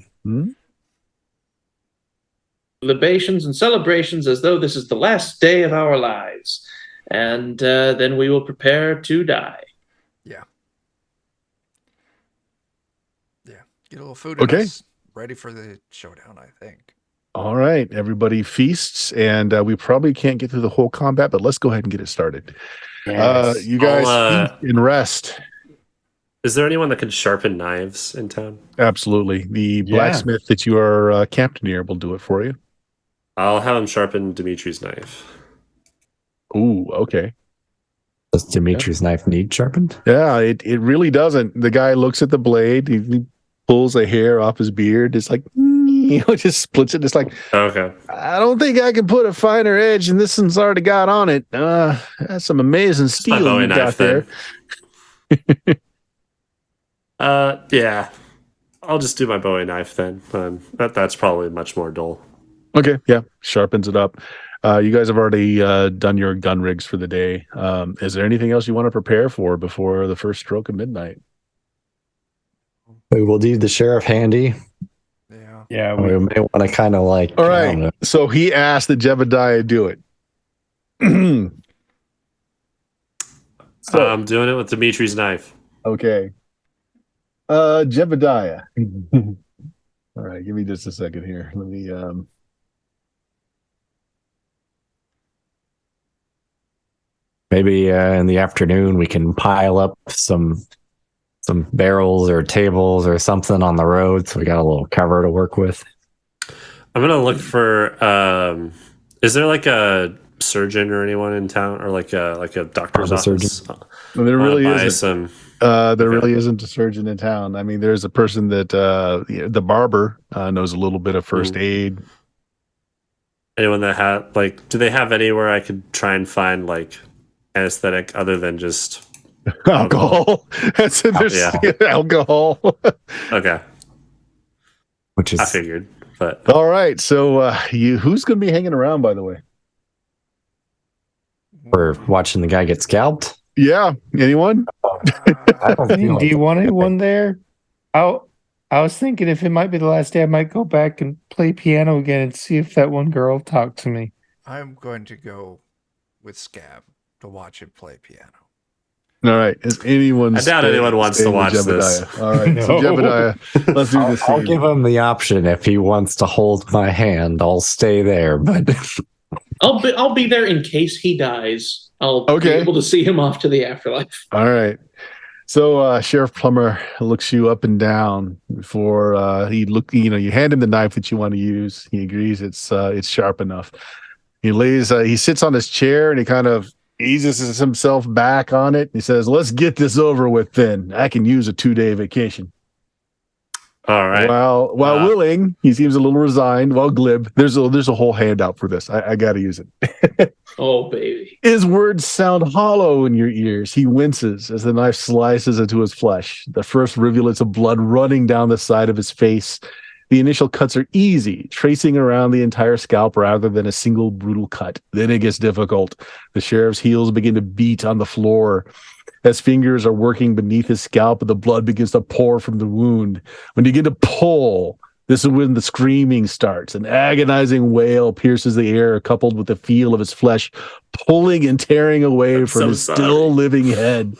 libations and celebrations as though this is the last day of our lives. And then we will prepare to die. Yeah. Get a little food in Okay. us. Ready for the showdown, I think. All right. Everybody feasts, and we probably can't get through the whole combat, but let's go ahead and get it started. Yes. You guys I'll, feast and rest. Is there anyone that can sharpen knives in town? Absolutely. The blacksmith that you are camped near will do it for you. I'll have him sharpen Dimitri's knife. Ooh, okay. Does Dimitri's knife need sharpened? Yeah, it really doesn't. The guy looks at the blade, he pulls a hair off his beard. It's like, just splits it. It's like, Okay. I don't think I can put a finer edge, and this one's already got on it. That's some amazing My steel Bowie you got knife there. then. Yeah. I'll just do my Bowie knife then. That's probably much more dull. Okay, yeah, sharpens it up. You guys have already done your gun rigs for the day. Is there anything else you want to prepare for before the first stroke of midnight? We will leave the sheriff handy. Yeah. Yeah, We may want to kind of like. All I don't know. right, so he asked that Jebediah do it. So, I'm doing it with Dimitri's knife. okay. Jebediah. All right, give me just a second here. Let me Maybe in the afternoon we can pile up some barrels or tables or something on the road, so we got a little cover to work with. I'm gonna look for. Is there like a surgeon or anyone in town, or like a doctor's office? there really Buy isn't. some. There really isn't a surgeon in town. I mean, there's a person that the barber knows a little bit of first aid. Anyone that had like, do they have anywhere I could try and find like anesthetic other than just Alcohol. That's alcohol. Okay, Which is I figured, but All right. So who's going to be hanging around, by the way? we're watching the guy get scalped. Yeah. Anyone? I don't feel Do you like want anyone there? I was thinking if it might be the last day, I might go back and play piano again and see if that one girl talked to me. I'm going to go with Scab to watch him play piano. All right. Is anyone? I doubt anyone wants to staying with watch this. Jebediah? All right. So No. Jebediah, let's do this. I'll give him the option if he wants to hold my hand. I'll stay there, but I'll be there in case he dies. I'll be Okay. able to see him off to the afterlife. All right. So Sheriff Plummer looks you up and down before you hand him the knife that you want to use. He agrees it's sharp enough. He sits on his chair and he kind of eases himself back on it. He says, "Let's get this over with then. I can use a 2-day vacation." all right. While willing, he seems a little resigned, while glib. There's a whole handout for this. I got to use it. Oh, baby. His words sound hollow in your ears. He winces as the knife slices into his flesh, the first rivulets of blood running down the side of his face. The initial cuts are easy, tracing around the entire scalp rather than a single brutal cut. Then it gets difficult. The sheriff's heels begin to beat on the floor. As fingers are working beneath his scalp, the blood begins to pour from the wound. When you begin to pull, this is when the screaming starts. An agonizing wail pierces the air, coupled with the feel of his flesh pulling and tearing away from his still living head.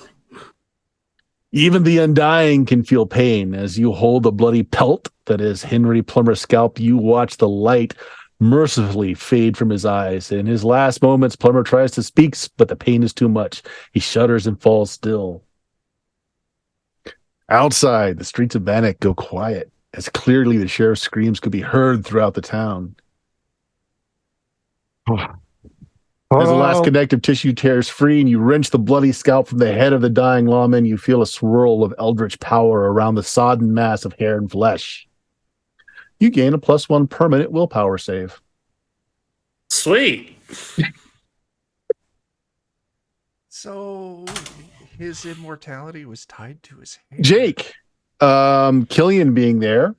Even the undying can feel pain. As you hold the bloody pelt that is Henry Plummer's scalp, you watch the light mercifully fade from his eyes. In his last moments, Plummer tries to speak, but the pain is too much. He shudders and falls still. Outside, the streets of Bannock go quiet, as clearly the sheriff's screams could be heard throughout the town. As the last connective tissue tears free and you wrench the bloody scalp from the head of the dying lawman, you feel a swirl of eldritch power around the sodden mass of hair and flesh. You gain a +1 permanent willpower save. Sweet. So his immortality was tied to his hair. Jake, Killian being there,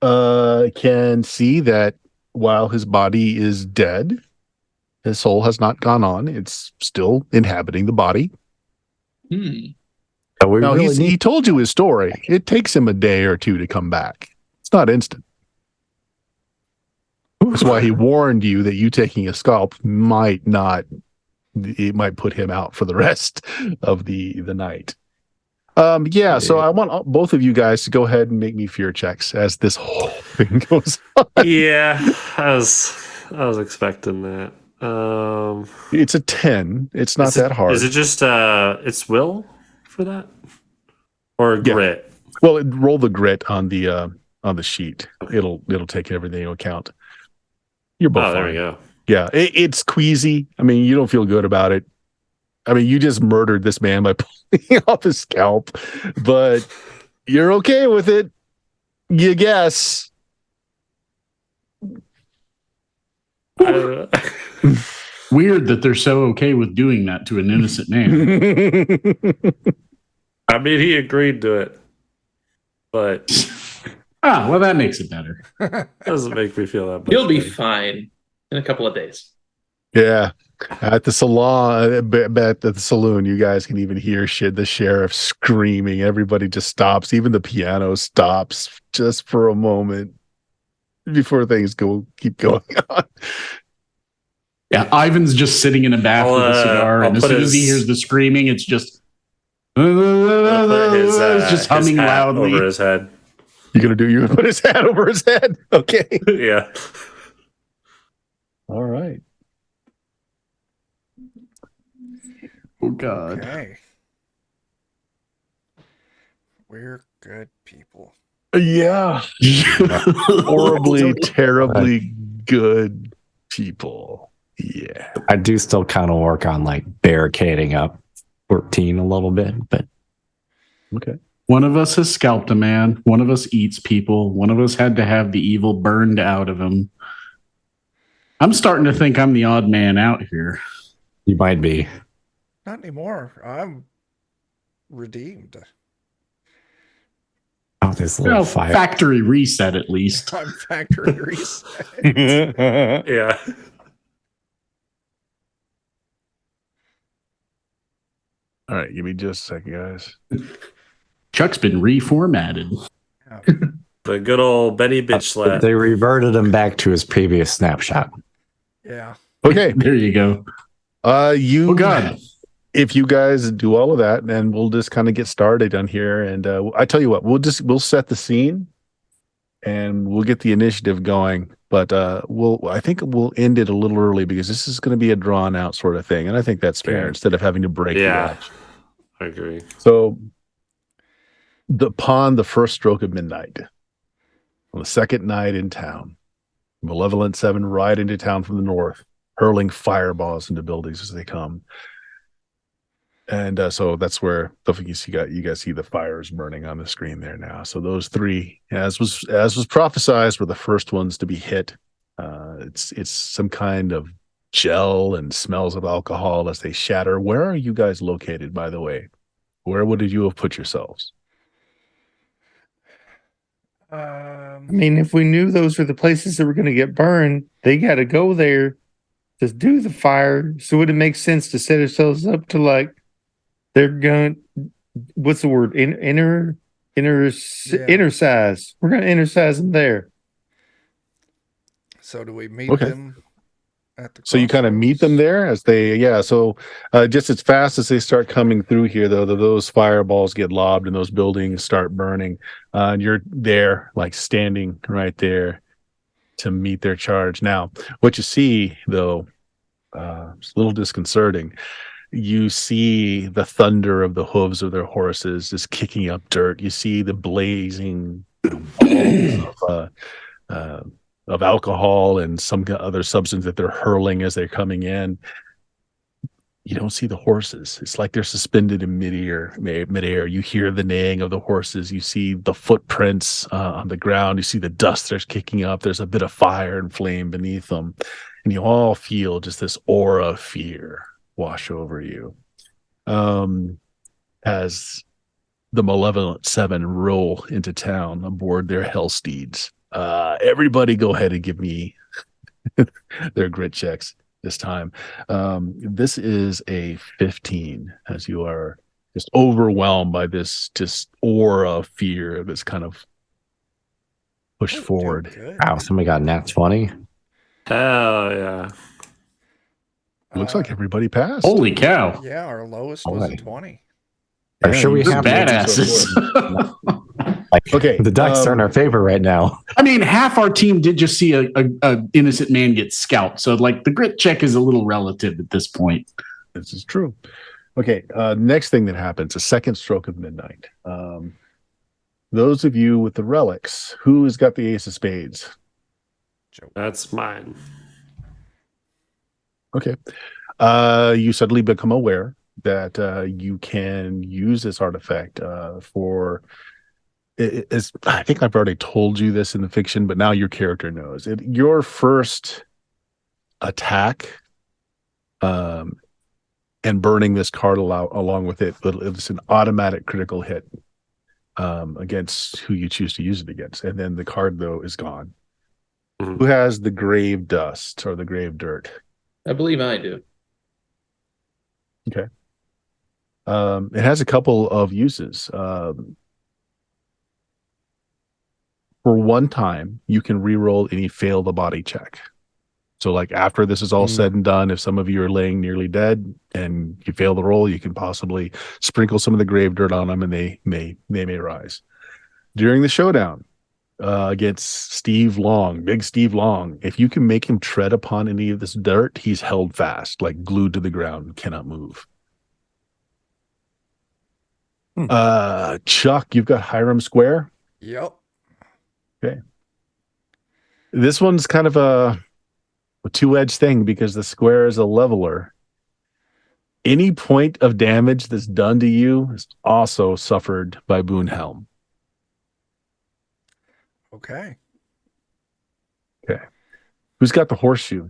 can see that while his body is dead, his soul has not gone on. It's still inhabiting the body. Now, he told you his story. It takes him a day or two to come back. It's not instant. That's why he warned you that you taking a scalp might put him out for the rest of the night. So I want both of you guys to go ahead and make me fear checks as this whole thing goes on. Yeah, I was expecting that. It's a 10. It's not that hard. Is it just it's will for that? Or Yeah. grit? Well, roll the grit on the sheet. It'll take everything into account. You're both Oh, there fine. we go. Yeah, it's queasy. I mean, you don't feel good about it. I mean, you just murdered this man by pulling off his scalp, but you're okay with it. You guess. Weird that they're so okay with doing that to an innocent man. I mean, he agreed to it, but Well, that makes it better. doesn't make me feel that much. You'll be better. fine in a couple of days. Yeah. At the salon, at the saloon, you guys can even hear the sheriff screaming. Everybody just stops. Even the piano stops just for a moment before things keep going on. Yeah, Ivan's just sitting in a bath with a cigar, and as soon as he hears the screaming, it's just Put just humming his hat loudly over his head. You're gonna put his hat over his head? Okay. Yeah. All right. Oh God. Okay. We're good people. Yeah. Horribly, terribly good people. Yeah. I do still kind of work on like barricading up 14 a little bit, but Okay. One of us has scalped a man. One of us eats people. One of us had to have the evil burned out of him. I'm starting to think I'm the odd man out here. you might be. Not anymore. I'm redeemed. Oh, this little fire. Factory reset at least. I'm factory reset. Yeah. All right, give me just a second, guys. Chuck's been reformatted. The good old Benny bitch slap. They reverted him back to his previous snapshot. Yeah. Okay. There you go. You Oh God. If you guys do all of that, then we'll just kind of get started on here. And I tell you what, we'll set the scene and we'll get the initiative going. But I think we'll end it a little early because this is going to be a drawn out sort of thing. And I think that's fair instead of having to break the edge. I agree. So upon the first stroke of midnight, on the second night in town, Malevolent Seven ride into town from the north, hurling fireballs into buildings as they come. And so that's where you guys see the fires burning on the screen there now. So those three, as was prophesized, were the first ones to be hit. It's some kind of gel and smells of alcohol as they shatter. Where are you guys located, by the way? Where would you have put yourselves? I mean, if we knew those were the places that were going to get burned, they got to go there to do the fire. So would it make sense to set ourselves up to like they're going? What's the word? Intersize. We're going to intersize them there. So do we meet them at the So you kind of meet them there as they, So just as fast as they start coming through here, though, those fireballs get lobbed and those buildings start burning. And you're there, like standing right there to meet their charge. Now, what you see, though, it's a little disconcerting. You see the thunder of the hooves of their horses just kicking up dirt. You see the blazing balls of alcohol and some other substance that they're hurling as they're coming in. You don't see the horses. It's like they're suspended in midair. You hear the neighing of the horses. You see the footprints on the ground. You see the dust that's kicking up. There's a bit of fire and flame beneath them. And you all feel just this aura of fear wash over you as the Malevolent Seven roll into town aboard their hell steeds. Everybody go ahead and give me their grit checks this time. This is a 15 as you are just overwhelmed by this just aura of fear that's kind of pushed forward. Wow, somebody got nat 20. Hell yeah. Looks like everybody passed. Holy cow. Yeah, our lowest was a Alright. 20. Are you sure we you're You're have badasses. like Okay, the dice are in our favor right now? I mean, half our team did just see a innocent man get scalped. So, like, the grit check is a little relative at this point. This is true. Okay, next thing that happens, a second stroke of midnight. Those of you with the relics, who has got the ace of spades? That's mine. Okay. You suddenly become aware that you can use this artifact for. I think I've already told you this in the fiction, but now your character knows it. Your first attack, and burning this card along with it, it's an automatic critical hit against who you choose to use it against, and then the card though is gone. Mhm. Who has the grave dust or the grave dirt? I believe I do. Okay. It has a couple of uses. For one time, you can re-roll any fail the body check. So, like after this is all said and done, if some of you are laying nearly dead and you fail the roll, you can possibly sprinkle some of the grave dirt on them, and they may rise. During the showdown against Steve Long, Big Steve Long, if you can make him tread upon any of this dirt, he's held fast, like glued to the ground, cannot move. Chuck, you've got Hiram Square. Yep. Okay. This one's kind of a two-edged thing because the square is a leveler. Any point of damage that's done to you is also suffered by Boonhelm. Okay. Who's got the horseshoe?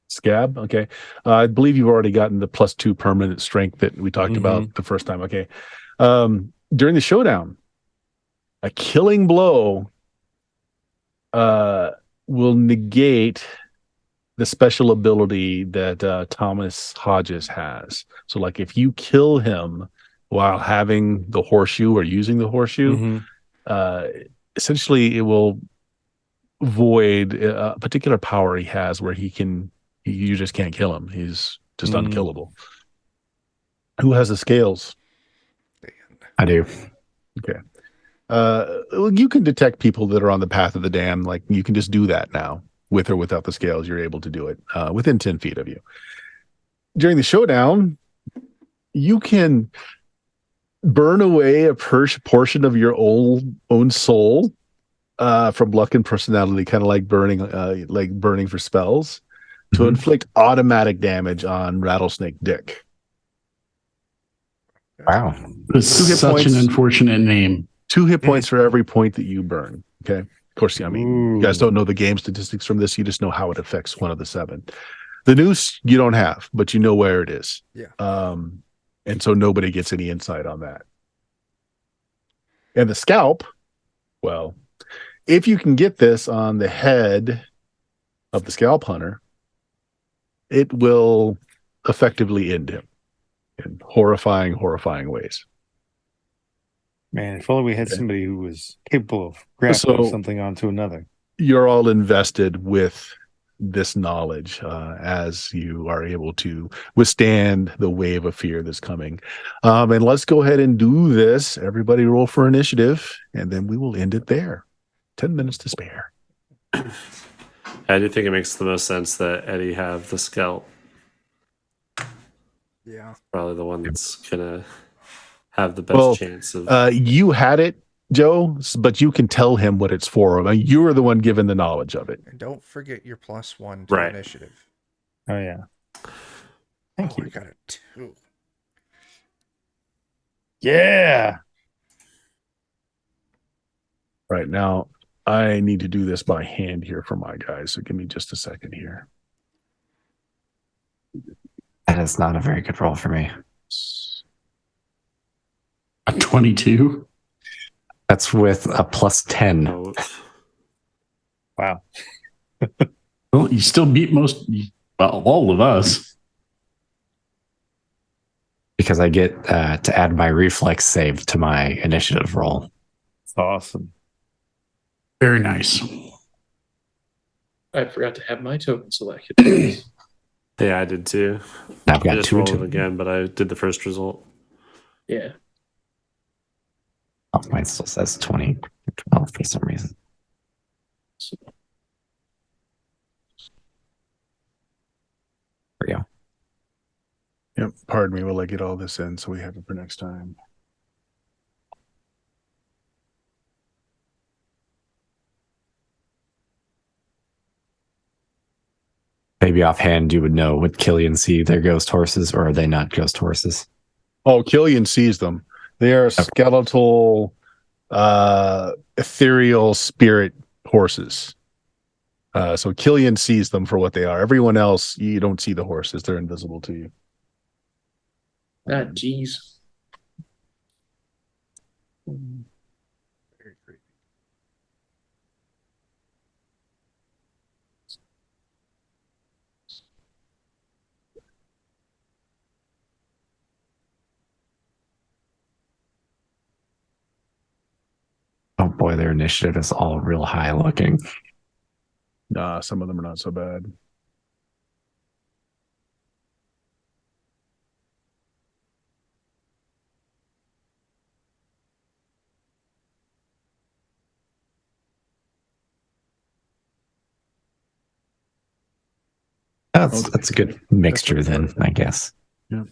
Scab. Okay. I believe you've already gotten the +2 permanent strength that we talked about the first time. Okay. During the showdown, a killing blow will negate the special ability that Thomas Hodges has. So, like, if you kill him while having the horseshoe or using the horseshoe, essentially it will void a particular power he has where you just can't kill him. He's just unkillable. Who has the scales? I do. Okay. You can detect people that are on the path of the dam. Like, you can just do that now. With or without the scales, you're able to do it within 10 feet of you. During the showdown, you can burn away a portion of your own soul from luck and personality, kind of like burning for spells, to inflict automatic damage on Rattlesnake Dick. Wow. It's 2 hit such points. an unfortunate name. 2 hit points for every point that you burn. Okay. Of course, I mean, you guys don't know the game statistics from this. You just know how it affects one of the 7. The noose you don't have, but you know where it is. Yeah. And so nobody gets any insight on that. And the scalp, well, if you can get this on the head of the scalp hunter, it will effectively end him in horrifying ways. Man, if only we had somebody who was capable of grappling something onto another. You're all invested with this knowledge as you are able to withstand the wave of fear that's coming. And let's go ahead and do this. Everybody roll for initiative, and then we will end it there. 10 minutes to spare. I do think it makes the most sense that Eddie have the scalp. Yeah. Probably the one that's gonna have the best chance of. You had it, Joe, but you can tell him what it's for. I mean, you were the one given the knowledge of it. And don't forget your +1 to initiative. Oh, yeah. Thank you. I got a 2. Yeah. Right now, I need to do this by hand here for my guys. So give me just a second here. That is not a very good roll for me. A 22. That's with a +10. Oh, Wow. Well, you still beat all of us. Because I get to add my reflex save to my initiative roll. It's awesome. Very nice. I forgot to have my token selected. Yeah, I did too. I've I got just two rolled it to again, but I did the first result. Yeah. Oh, mine still says 20 12 for some reason. There we go. Yep. Pardon me while I get all this in so we have it for next time. Maybe offhand you would know, would Killian see their ghost horses, or are they not ghost horses? Oh, Killian sees them. They are skeletal, ethereal spirit horses. So Killian sees them for what they are. Everyone else, you don't see the horses. They're invisible to you. Ah, jeez. Very creepy. Oh boy, their initiative is all real high looking. Nah, some of them are not so bad. That's a good mixture then, I guess. Yeah.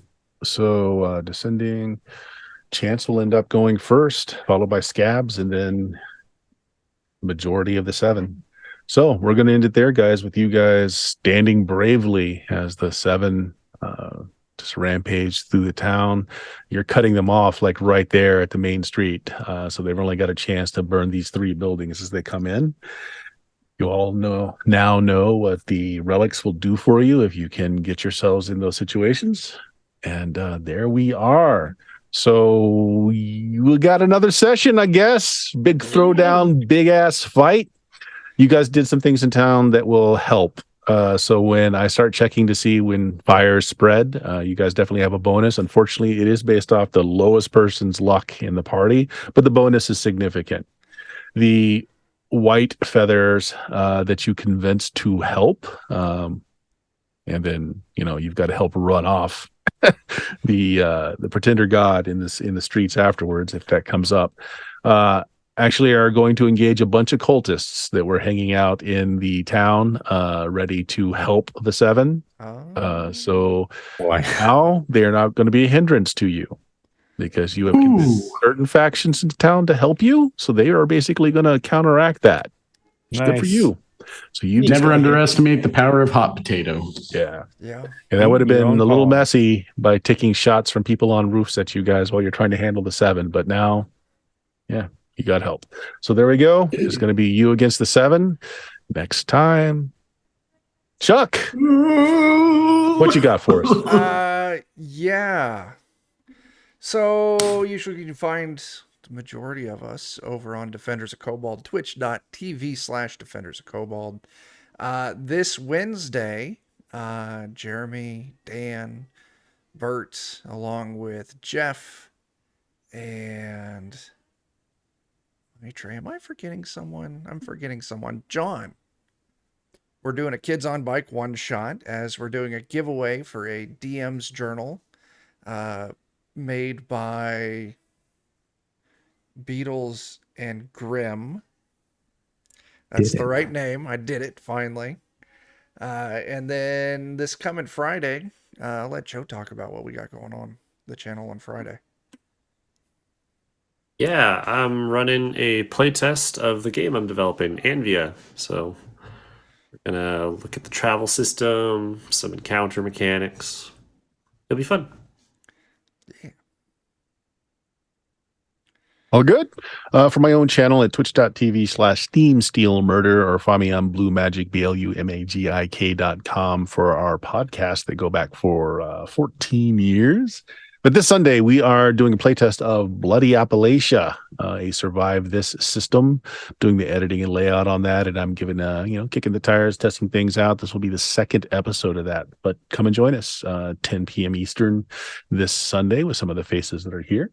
So descending, Chance will end up going first, followed by Scabs, and then majority of the 7. So we're going to end it there, guys, with you guys standing bravely as the 7 just rampage through the town. You're cutting them off like right there at the main street. So they've only got a chance to burn these 3 buildings as they come in. You all now know what the relics will do for you if you can get yourselves in those situations. And there we are. So you got another session, I guess. Big throwdown, big ass fight. You guys did some things in town that will help. So when I start checking to see when fires spread, you guys definitely have a bonus. Unfortunately, it is based off the lowest person's luck in the party, but the bonus is significant. The white feathers that you convinced to help, and then you've got to help run off the pretender god in the streets afterwards if that comes up. Actually are going to engage a bunch of cultists that were hanging out in the town, ready to help the 7. So now they're not going to be a hindrance to you because you have convinced certain factions in town to help you. So they are basically going to counteract that. It's good for you. So you just Never underestimate the power of hot potato. Yeah. Yeah. And that would have Your been own a little call. messy by taking shots from people on roofs at you guys while you're trying to handle the 7. But now, yeah, you got help. So there we go. It's going to be you against the 7 next time. Chuck, what you got for us? Yeah. So usually you can find the majority of us over on Defenders of Cobalt, twitch.tv/Defenders of Cobalt. This Wednesday, Jeremy, Dan, Bert, along with Jeff, and Trey, am I forgetting someone? I'm forgetting someone. John. We're doing a Kids on Bike one shot as we're doing a giveaway for a DM's journal made by Beatles and Grimm. That's the right name. I did it finally. And then this coming Friday, I'll let Joe talk about what we got going on the channel on Friday. Yeah, I'm running a playtest of the game I'm developing, Anvia. So we're gonna look at the travel system, some encounter mechanics. It'll be fun. All good. For my own channel at twitch.tv/ThemeStealMurder, or find me on Blue Magic, BLUMAGIK.com for our podcast that go back for 14 years. But this Sunday, we are doing a playtest of Bloody Appalachia, a Survive This system, doing the editing and layout on that. And I'm giving, kicking the tires, testing things out. This will be the 2nd episode of that. But come and join us 10 p.m. Eastern this Sunday with some of the faces that are here.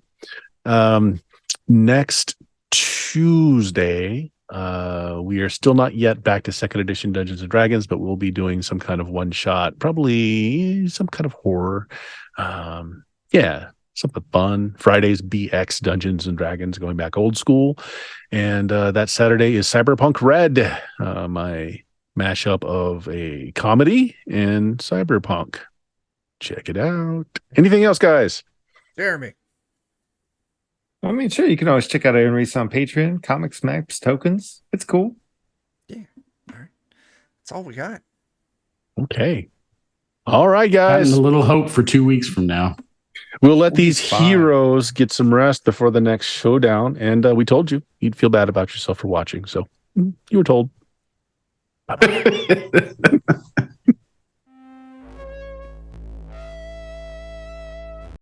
Next Tuesday, We are still not yet back to second edition Dungeons and Dragons, but we'll be doing some kind of one shot, probably some kind of horror. Yeah, something fun. Friday's BX Dungeons and Dragons, going back old school. And that Saturday is Cyberpunk Red, my mashup of a comedy and cyberpunk. Check it out. Anything else, guys? Jeremy. I mean, sure, you can always check out Iron Reese on Patreon, comics, maps, tokens. It's cool. Yeah. All right. That's all we got. Okay. All right, Having guys. a little hope for 2 weeks from now. We'll let these Fine. heroes get some rest before the next showdown. And we told you you'd feel bad about yourself for watching. So you were told. Bye-bye.